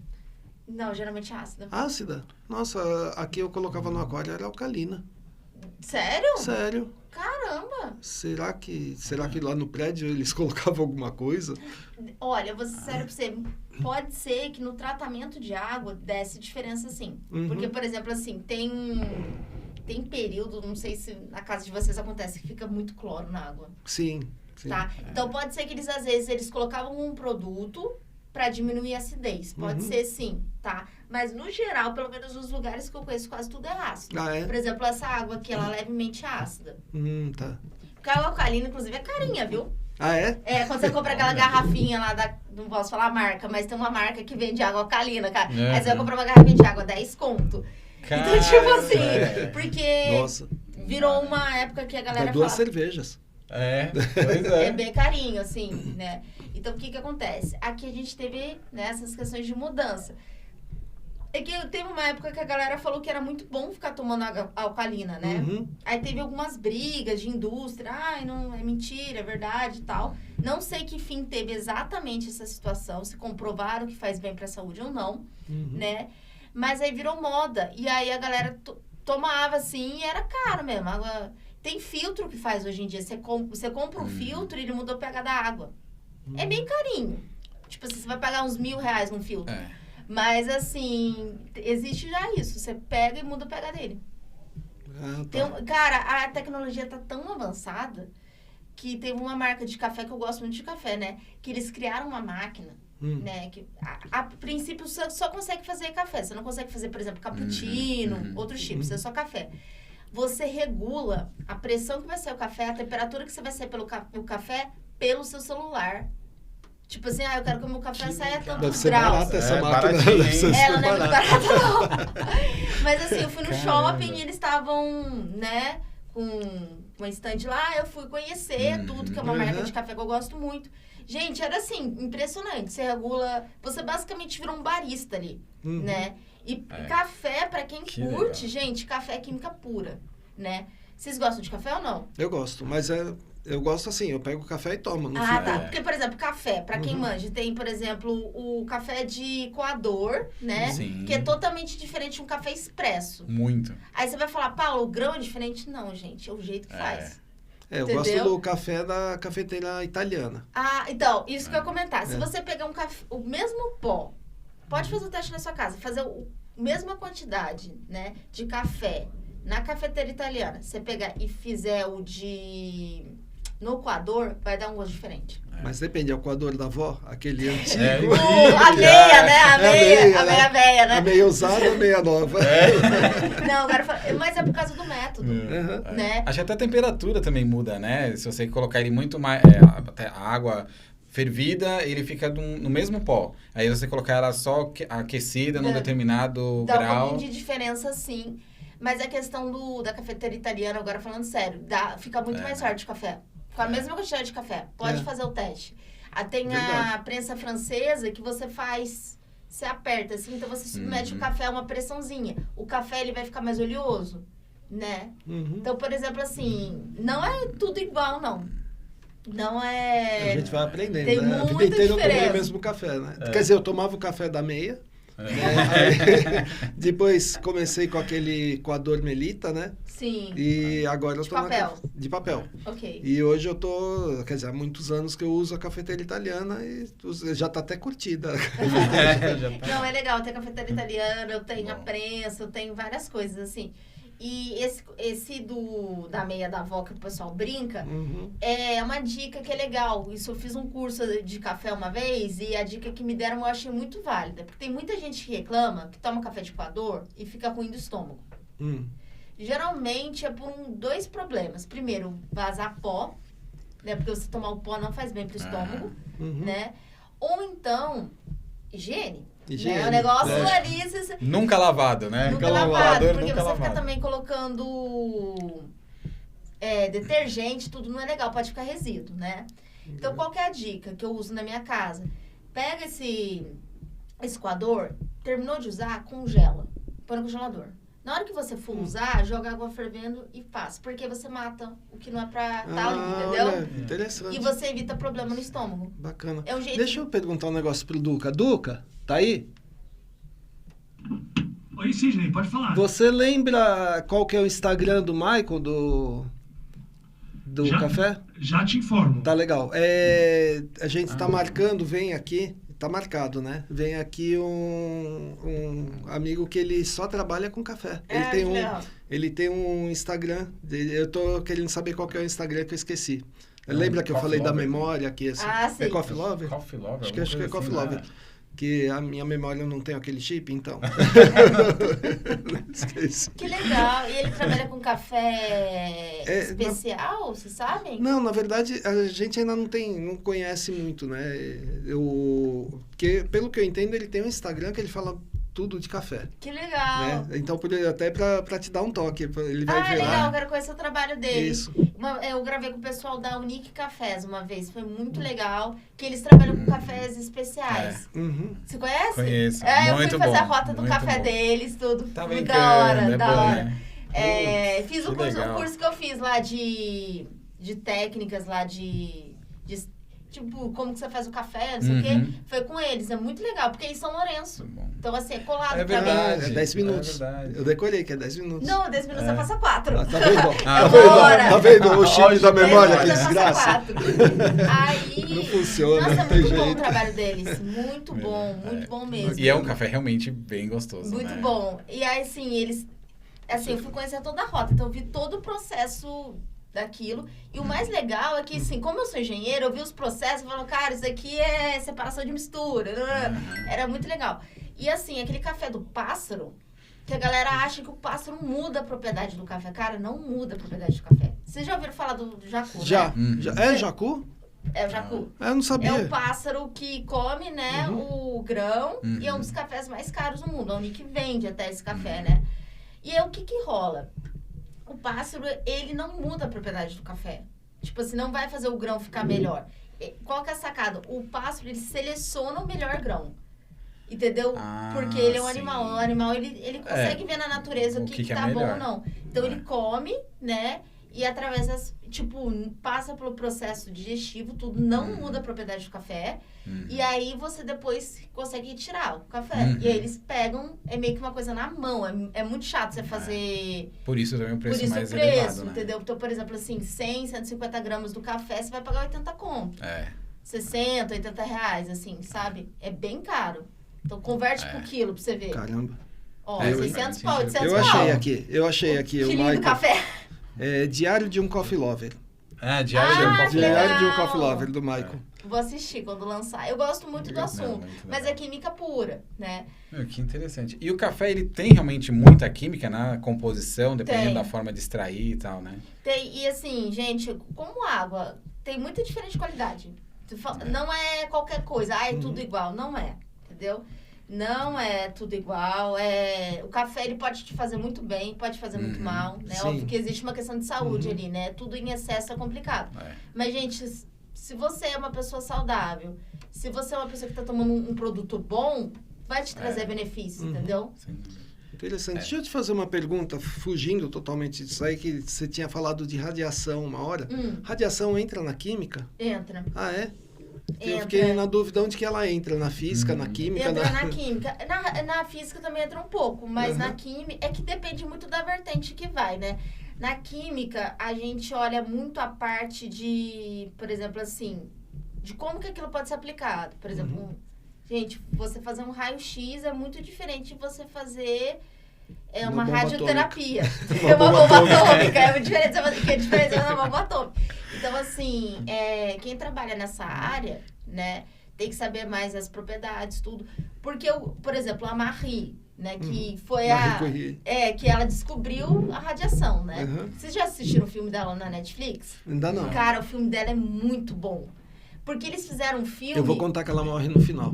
Não, geralmente é ácida. Ácida? Nossa, aqui eu colocava no aquário, era alcalina. Sério? Sério. Caramba! Será que lá no prédio eles colocavam alguma coisa? Olha, vou ser sério pra você. Pode ser que no tratamento de água desse diferença, sim. Porque, por exemplo, assim, tem período, não sei se na casa de vocês acontece, que fica muito cloro na água. Sim. Tá? Então, pode ser que eles, às vezes, eles colocavam um produto para diminuir a acidez. Pode ser, sim, tá? Mas, no geral, pelo menos nos lugares que eu conheço, quase tudo é ácido. Ah, é? Por exemplo, essa água aqui, ela é levemente ácida. Tá. Porque a água alcalina, inclusive, é carinha, viu? Ah, é? É, quando você compra aquela garrafinha lá da... Não posso falar a marca, mas tem uma marca que vende água alcalina, cara. Aí você vai comprar uma garrafinha de água, 10 conto. Então, tipo assim, porque Nossa. virou uma época que a galera Dá 2 fala... cervejas. Pois é. É bem carinho, assim, né? Então, o que que acontece? Aqui a gente teve, né, essas questões de mudança. É que teve uma época que a galera falou que era muito bom ficar tomando água alcalina, né? Aí teve algumas brigas de indústria. Ai, não, é mentira, é verdade e tal. Não sei que fim teve exatamente essa situação, se comprovaram que faz bem pra saúde ou não, né? Mas aí virou moda. E aí a galera tomava, assim, e era caro mesmo. Água... Tem filtro que faz hoje em dia. Você compra um filtro e ele muda o pH da água. É bem carinho. Tipo assim, você vai pagar uns R$1.000 num filtro. Mas, assim, existe já isso. Você pega e muda o pH dele. Cara, a tecnologia tá tão avançada que teve uma marca de café que eu gosto muito de café, né? Que eles criaram uma máquina, né? Que a princípio você só consegue fazer café. Você não consegue fazer, por exemplo, cappuccino, outros tipos. É só café. Você regula a pressão que vai ser o café, a temperatura que você vai sair o café pelo seu celular. Tipo assim, eu quero que o meu café saia tantos Deve ser graus. barata essa máquina. Ela não é muito barata, não. Mas assim, eu fui no shopping e eles estavam, né, com uma stand lá. Eu fui conhecer tudo, que é uma marca de café que eu gosto muito. Gente, era assim, impressionante. Você regula... Você basicamente virou um barista ali, né? E café, pra quem curte, gente, café é química pura, né? Vocês gostam de café ou não? Eu gosto, mas eu gosto assim, eu pego o café e tomo. Não tá. Porque, por exemplo, café, pra quem manja, tem, por exemplo, o café de coador, né? Sim. Que é totalmente diferente de um café expresso. Muito. Aí você vai falar, Paulo, o grão é diferente? Não, gente, é o jeito que faz. Eu gosto do café da cafeteira italiana. Então, isso que eu ia comentar. Se você pegar o mesmo pó, pode fazer o teste na sua casa, fazer a mesma quantidade, né, de café na cafeteira italiana, você pegar e fizer no coador, vai dar um gosto diferente. Mas depende, é o coador da avó, aquele antigo. A meia, né? A meia velha, né? A meia usada, a meia nova. Não, agora mas é por causa do método, né? Acho que até a temperatura também muda, né? Se você colocar ele muito mais, até a água fervida, ele fica no mesmo pó. Aí você colocar ela só aquecida num determinado grau. Dá um pouquinho de diferença, sim. Mas a questão da cafeteira italiana, agora falando sério, fica muito mais forte o café. Com a mesma quantidade de café. Pode fazer o teste. Tem a prensa francesa que você faz... Você aperta, assim, então você submete o café a uma pressãozinha. O café, ele vai ficar mais oleoso, né? Então, por exemplo, assim, não é tudo igual, não. Não é... A gente vai aprendendo, tem né? A vida inteira eu tomei o mesmo café, né? Quer dizer, eu tomava o café da meia, Depois comecei com aquele coador Melita, né? Sim. E agora eu tô de papel. Ok. E hoje eu tô, quer dizer, há muitos anos que eu uso a cafeteira italiana e já tá até curtida. Não, é legal, tem a cafeteira italiana, eu tenho a prensa, eu tenho várias coisas, assim. E esse da meia da avó que o pessoal brinca, é uma dica que é legal. Isso eu fiz um curso de café uma vez e a dica que me deram eu achei muito válida. Porque tem muita gente que reclama, que toma café de coador e fica ruim do estômago. Geralmente é por dois problemas. Primeiro, vazar pó, né? Porque você tomar o pó não faz bem pro estômago, né? Ou então, higiene. Né? O negócio ali... Nunca lavado, né? Nunca lavado, porque você fica também colocando detergente, tudo não é legal, pode ficar resíduo, né? Então, qual que é a dica que eu uso na minha casa? Pega esse coador, terminou de usar, congela, põe no congelador. Na hora que você for usar, joga água fervendo e passa, porque você mata o que não é pra estar ali, entendeu? Olha, interessante. E você evita problema no estômago. Bacana. É um jeito... Deixa eu perguntar um negócio pro Duca. Duca, tá aí? Oi, Sidney, pode falar. Você lembra qual que é o Instagram do Michael, do café? Já te informo. Tá legal. A gente tá marcando, vem aqui, tá marcado, né? Vem aqui um amigo que ele só trabalha com café. Ele tem um Instagram, eu tô querendo saber qual que é o Instagram que eu esqueci. Lembra que eu falei da memória aqui? Assim? Sim. É Coffee Lover? Coffee Lover? Acho que é Coffee Lover. Que a minha memória não tem aquele chip, então. Esqueci. Que legal. E ele trabalha com café especial, vocês sabem? Não, na verdade, a gente ainda não conhece muito, né? Pelo que eu entendo, ele tem um Instagram que ele fala tudo de café. Que legal. Né? Então, até pra te dar um toque, ele vai ver legal, lá. Eu quero conhecer o trabalho dele. Isso. Eu gravei com o pessoal da Unique Cafés uma vez, foi muito legal, que eles trabalham com cafés especiais. Você conhece? Conheço. Eu fui fazer a rota do café deles, tudo. Tá muito brincando, da hora, da hora. Né? Fiz um curso que eu fiz lá de técnicas lá tipo, como que você faz o café, não sei o quê. Foi com eles, é muito legal, porque eles são Lourenço. Então, assim, é colado pra mim. É 10 minutos. Eu decorei que é 10 minutos. Não, 10 minutos você passa 4. Tá vendo? Tá vendo o chip da memória, que desgraça? Aí... Não funciona, Nossa, não tem muito bom o jeito. trabalho deles. Muito bom mesmo. E é um café realmente bem gostoso, muito bom. E aí, assim, eu fui conhecer toda a rota, então eu vi todo o processo daquilo. E o mais legal é que, assim, como eu sou engenheiro, eu vi os processos e falo, cara, isso aqui é separação de mistura. Era muito legal. E, assim, aquele café do pássaro, que a galera acha que o pássaro muda a propriedade do café. Cara, não muda a propriedade do café. Vocês já ouviram falar do jacu, Já. né? É jacu? É o jacu. Eu não sabia. É o pássaro que come, né, o grão, e é um dos cafés mais caros do mundo. A Unique vende até esse café, né? E aí, o que rola? O pássaro, ele não muda a propriedade do café. Tipo assim, não vai fazer o grão ficar melhor. Qual que é a sacada? O pássaro, ele seleciona o melhor grão. Entendeu? Porque ele é um animal. O animal, ele consegue ver na natureza o que tá bom ou não. Então, ele come, né? E através das... Tipo, passa pelo processo digestivo, tudo. Não muda a propriedade do café. E aí, você depois consegue tirar o café. E aí, eles pegam... É meio que uma coisa na mão. É muito chato você fazer... Por isso também o preço mais elevado, né? Entendeu? Então, por exemplo, assim, 100, 150 gramas do café, você vai pagar 80 conto. 60, 80 reais, assim, sabe? É bem caro. Então, converte por quilo pra você ver. Caramba. Ó, 600 pau, 800 pau. Eu achei aqui. Que lindo café. Diário de um Coffee Lover. Diário de um Coffee Lover, do Michael. Vou assistir quando lançar. Eu gosto muito do assunto, mas é química pura, né? Que interessante. E o café, ele tem realmente muita química na composição, dependendo da forma de extrair e tal, né? Tem. E assim, gente, como água, tem muita diferente qualidade. Não é qualquer coisa. É tudo igual. Não é, entendeu? Não é tudo igual. O café, ele pode te fazer muito bem, pode fazer muito mal, né? Sim. Óbvio que existe uma questão de saúde ali, né? Tudo em excesso é complicado. Mas, gente, se você é uma pessoa saudável, se você é uma pessoa que está tomando um produto bom, vai te trazer benefícios, entendeu? Sim. Interessante. Deixa eu te fazer uma pergunta, fugindo totalmente disso aí, que você tinha falado de radiação uma hora. Radiação entra na química? Entra. Ah, é? Eu fiquei na dúvida onde que ela entra, na física, na química. Entra na química. Na física também entra um pouco, mas na química é que depende muito da vertente que vai, né? Na química, a gente olha muito a parte de, por exemplo, assim, de como que aquilo pode ser aplicado. Por exemplo, gente, você fazer um raio-x é muito diferente de você fazer uma radioterapia. É uma bomba atômica. É muito diferente de uma bomba atômica. Então, assim, quem trabalha nessa área, né, tem que saber mais as propriedades, tudo. Porque, por exemplo, a Marie, né, que foi que ela descobriu a radiação, né? Vocês já assistiram o filme dela na Netflix? Ainda não. Cara, o filme dela é muito bom. Porque eles fizeram um filme... Eu vou contar que ela morre no final.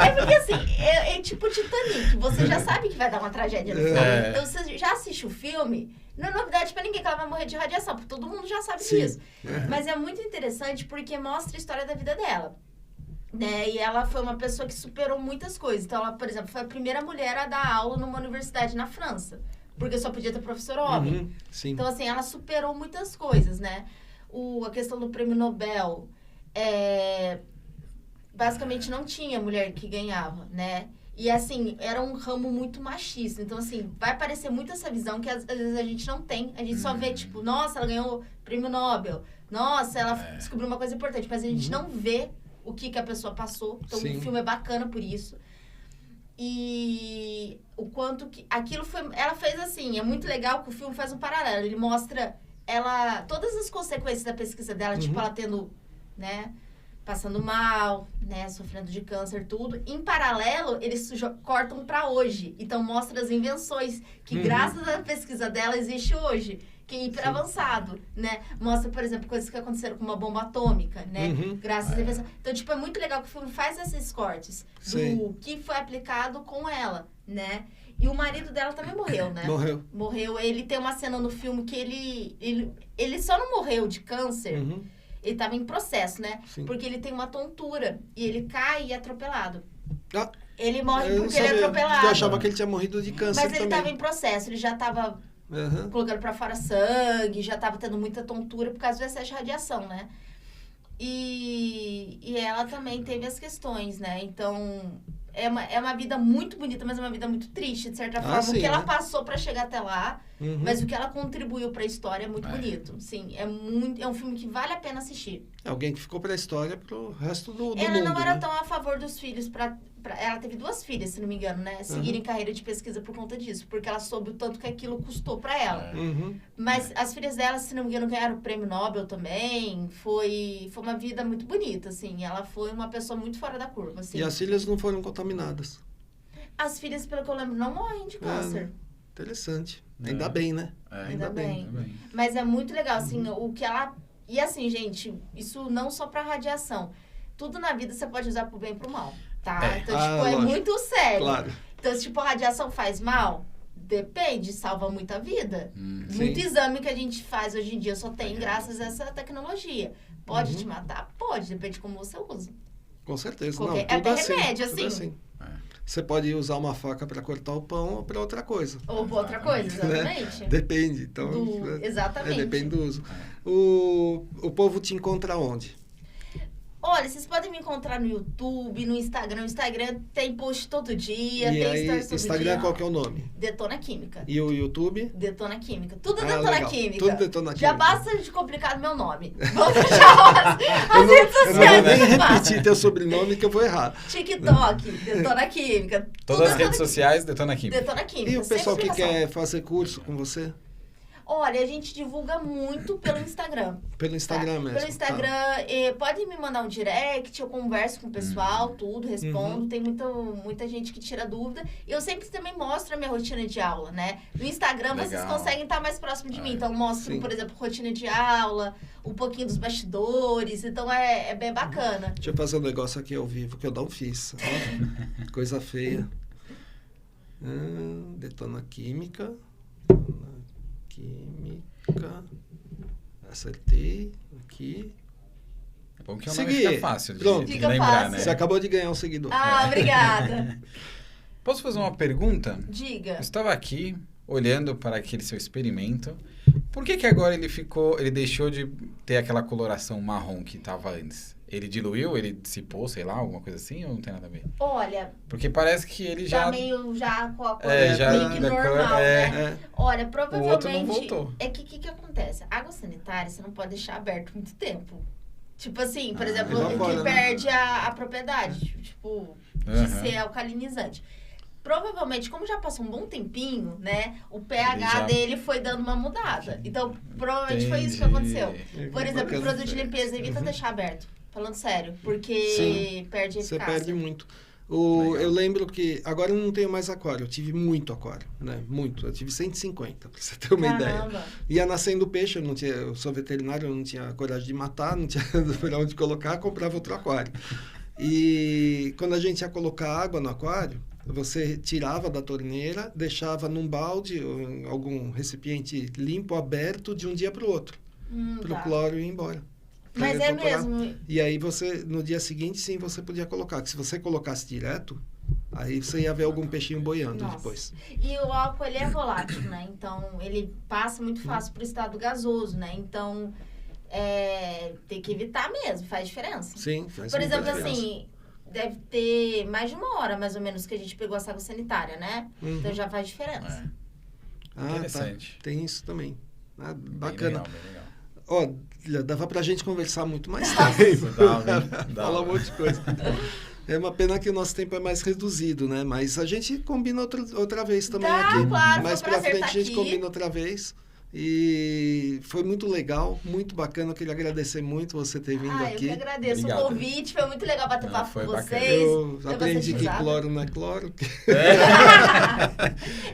É porque, assim, é tipo Titanic. Você já sabe que vai dar uma tragédia no final. Então, você já assiste o filme... Não é novidade pra ninguém que ela vai morrer de radiação, porque todo mundo já sabe disso. Mas é muito interessante porque mostra a história da vida dela. Né? E ela foi uma pessoa que superou muitas coisas. Então, ela, por exemplo, foi a primeira mulher a dar aula numa universidade na França. Porque só podia ter professor homem. Então, assim, ela superou muitas coisas, né? A questão do prêmio Nobel, basicamente não tinha mulher que ganhava, né? E, assim, era um ramo muito machista. Então, assim, vai parecer muito essa visão que às vezes a gente não tem. A gente só vê, tipo, nossa, ela ganhou prêmio Nobel. Nossa, ela descobriu uma coisa importante. Mas a gente não vê o que a pessoa passou. Então, o filme é bacana por isso. E o quanto que... Aquilo foi... Ela fez, assim, é muito legal que o filme faz um paralelo. Ele mostra todas as consequências da pesquisa dela, tipo, ela tendo, né... Passando mal, né? Sofrendo de câncer, tudo. Em paralelo, eles cortam para hoje. Então, mostra as invenções que, graças à pesquisa dela, existe hoje. Que é hiper avançado, né? Mostra, por exemplo, coisas que aconteceram com uma bomba atômica, né? Graças à invenção. Então, tipo, é muito legal que o filme faz esses cortes. Do que foi aplicado com ela, né? E o marido dela também morreu, né? Morreu. Ele tem uma cena no filme que ele só não morreu de câncer... Ele estava em processo, né? Porque ele tem uma tontura. E ele cai e é atropelado. Ele morre porque ele é atropelado. Eu achava que ele tinha morrido de câncer também. Mas ele estava em processo. Ele já estava colocando para fora sangue. Já estava tendo muita tontura por causa do excesso de radiação, né? E ela também teve as questões, né? Então... É uma vida muito bonita, mas é uma vida muito triste, de certa forma. O que ela passou para chegar até lá, mas o que ela contribuiu para a história é muito bonito. Sim, é um filme que vale a pena assistir. Alguém que ficou para a história pro resto do mundo. Ela não era tão a favor dos filhos ela teve 2 filhas, se não me engano, né? Seguirem carreira de pesquisa por conta disso. Porque ela soube o tanto que aquilo custou para ela. Mas as filhas dela, se não me engano, ganharam o prêmio Nobel também. Foi uma vida muito bonita, assim. Ela foi uma pessoa muito fora da curva, assim. E as filhas não foram contaminadas? As filhas, pelo que eu lembro, não morrem de câncer. Interessante. Ainda bem, né? Ainda bem. Mas é muito legal, assim, o que ela... E assim, gente, isso não só para radiação. Tudo na vida você pode usar pro bem e pro mal, tá? Então, tipo, é muito sério. Claro. Então, tipo, a radiação faz mal? Depende, salva muita vida. Muito exame que a gente faz hoje em dia só tem graças a essa tecnologia. Pode te matar? Pode, depende de como você usa. Com certeza. Não, tudo até remédio, assim. Você pode usar uma faca para cortar o pão ou para outra coisa. Ou para outra coisa, exatamente. Né? Depende. Então, exatamente. Depende do uso. O povo te encontra onde? Olha, vocês podem me encontrar no YouTube, no Instagram. No Instagram tem post todo dia, e tem aí, stories todo Instagram, dia. qual que é o nome? Detona Química. E o YouTube? Detona Química. Tudo Detona legal. Química. Tudo Detona Química. Já basta de complicado meu nome. Vamos deixar as redes sociais. Eu não vou nem repetir teu sobrenome que eu vou errar. TikTok, Detona Química. Todas as redes sociais, Detona Química. Detona Química. E o pessoal que quer fazer curso com você? Olha, a gente divulga muito pelo Instagram. Pelo Instagram mesmo. Pelo Instagram. Pode me mandar um direct, eu converso com o pessoal, tudo, respondo. Tem muita gente que tira dúvida. E eu sempre também mostro a minha rotina de aula, né? No Instagram vocês conseguem estar mais próximo de mim. Então, eu mostro, por exemplo, rotina de aula, um pouquinho dos bastidores. Então, é bem bacana. Deixa eu fazer um negócio aqui ao vivo que eu não fiz. Coisa feia. Detona Química. Química. Acertei aqui. É bom que o nome fica fácil de lembrar, fácil. né? Você acabou de ganhar um seguidor. Obrigada. Posso fazer uma pergunta? Diga. Eu estava aqui olhando para aquele seu experimento. Por que agora ele deixou de ter aquela coloração marrom que estava antes? Ele diluiu, ele dissipou, sei lá, alguma coisa assim, ou não tem nada a ver? Olha, Porque parece que ele tá já... meio já com a cor já meio que da cor, normal, né? Olha, O outro não provavelmente... voltou. É que o que acontece? Água sanitária, você não pode deixar aberto muito tempo. Tipo assim, por exemplo, evapora, que né? perde a propriedade, tipo, de ser alcalinizante. Provavelmente, como já passou um bom tempinho, né? O pH dele foi dando uma mudada. Então, provavelmente foi isso que aconteceu. Por exemplo, produto de limpeza, evita deixar aberto. Falando sério, porque perde a Você eficácia. perde muito. Eu lembro que... Agora eu não tenho mais aquário. Eu tive muito aquário, né? Muito. Eu tive 150, pra você ter uma ideia. Ia nascendo peixe, eu sou veterinário, eu não tinha coragem de matar, não tinha pra onde colocar, comprava outro aquário. E quando a gente ia colocar água no aquário, você tirava da torneira, deixava num balde ou em algum recipiente limpo, aberto, de um dia para o outro. Para o cloro ir embora. Mas é mesmo. E aí no dia seguinte, sim, você podia colocar. Que se você colocasse direto, aí você ia ver algum peixinho boiando depois. E o álcool, ele é volátil, né? Então, ele passa muito fácil para o estado gasoso, né? Então, tem que evitar mesmo, faz diferença. Sim, faz Por exemplo, diferença. assim, deve ter mais de 1 hora, mais ou menos, que a gente pegou essa água sanitária, né? Então, já faz diferença. Interessante. Tá. Tem isso também. Bacana. Bem legal. Ó, dava pra gente conversar muito mais tempo. Falar um monte de coisa. É uma pena que o nosso tempo é mais reduzido, né? Mas a gente combina outra vez também aqui. Claro, mais foi um pra prazer frente a estar gente aqui. combina outra vez. E foi muito legal, muito bacana. Eu queria agradecer muito você ter vindo Eu aqui. que agradeço Obrigado. o convite. Foi muito legal bater papo com foi vocês. Eu Deu aprendi bastante que risada. cloro não é cloro.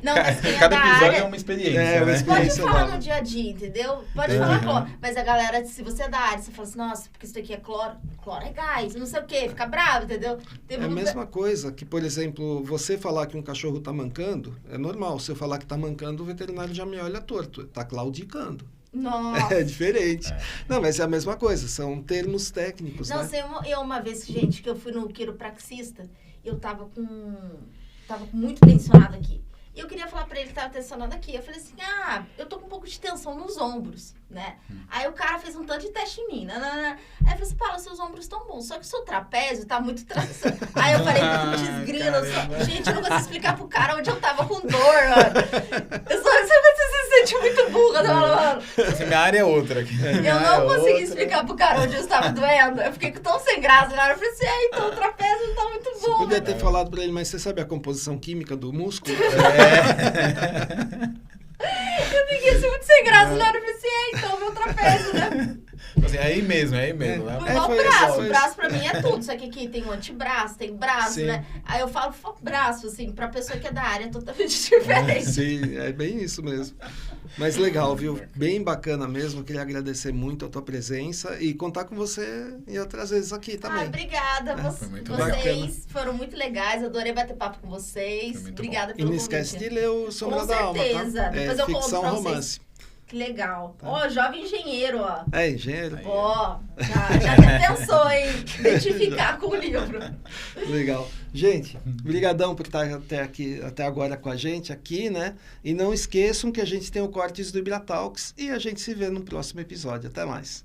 Não, mas quem é Cada da episódio área... é uma experiência, É, uma né? experiência. Pode falar nova. no dia a dia, entendeu? Pode falar, pô. Mas a galera, se você é da área, você fala assim, nossa, porque isso aqui é cloro. Cloro é gás, não sei o quê. Fica bravo, entendeu? É a mesma coisa que, por exemplo, você falar que um cachorro tá mancando, é normal. Se eu falar que tá mancando, o veterinário já me olha torto. Tá claudicando. Nossa. É diferente. Não, mas é a mesma coisa. São termos técnicos, Não, né? sei, eu uma vez, gente, que eu fui no quiropraxista, eu tava muito tensionada aqui. E eu queria falar pra ele que tava tensionado aqui. Eu falei assim, eu tô com um pouco de tensão nos ombros, né? Aí o cara fez um tanto de teste em mim. Aí eu falei assim, Paula, seus ombros estão bons, só que o seu trapézio tá muito traçado. Aí eu falei, desgrila. Gente, eu não consigo explicar pro cara onde eu tava com dor, mano. Você se sente muito burra, mano. Minha área é outra. Eu não consegui explicar pro cara onde eu estava doendo. Eu fiquei tão sem graça na hora. Eu falei assim, então o trapézio não tá muito bom. Você podia ter falado pra ele, mas você sabe a composição química do músculo? Eu fiquei assim, muito sem graça na hora. Eu falei assim, então meu trapézio, né? Assim, é aí mesmo. Né? Igual foi braço. isso. O braço pra mim é tudo. Só que aqui tem um antebraço, tem braço, Sim. né? Aí eu falo braço, assim, pra pessoa que é da área é totalmente diferente. Sim, é bem isso mesmo. Mas legal, viu? Bem bacana mesmo. Queria agradecer muito a tua presença e contar com você e outras vezes aqui também. Obrigada. Foi muito Vocês foram muito legais. Adorei bater papo com vocês. Obrigada E pelo não convite. esquece de ler o Sombra Com da Alma, tá? certeza. Depois eu conto ficção pra romance. vocês. Que legal. Ó, jovem engenheiro, ó. É, engenheiro. Ó, já até pensou em identificar com o livro. Legal. Gente, brigadão por estar até agora com a gente aqui, né? E não esqueçam que a gente tem o Cortes do Ibratalks e a gente se vê no próximo episódio. Até mais.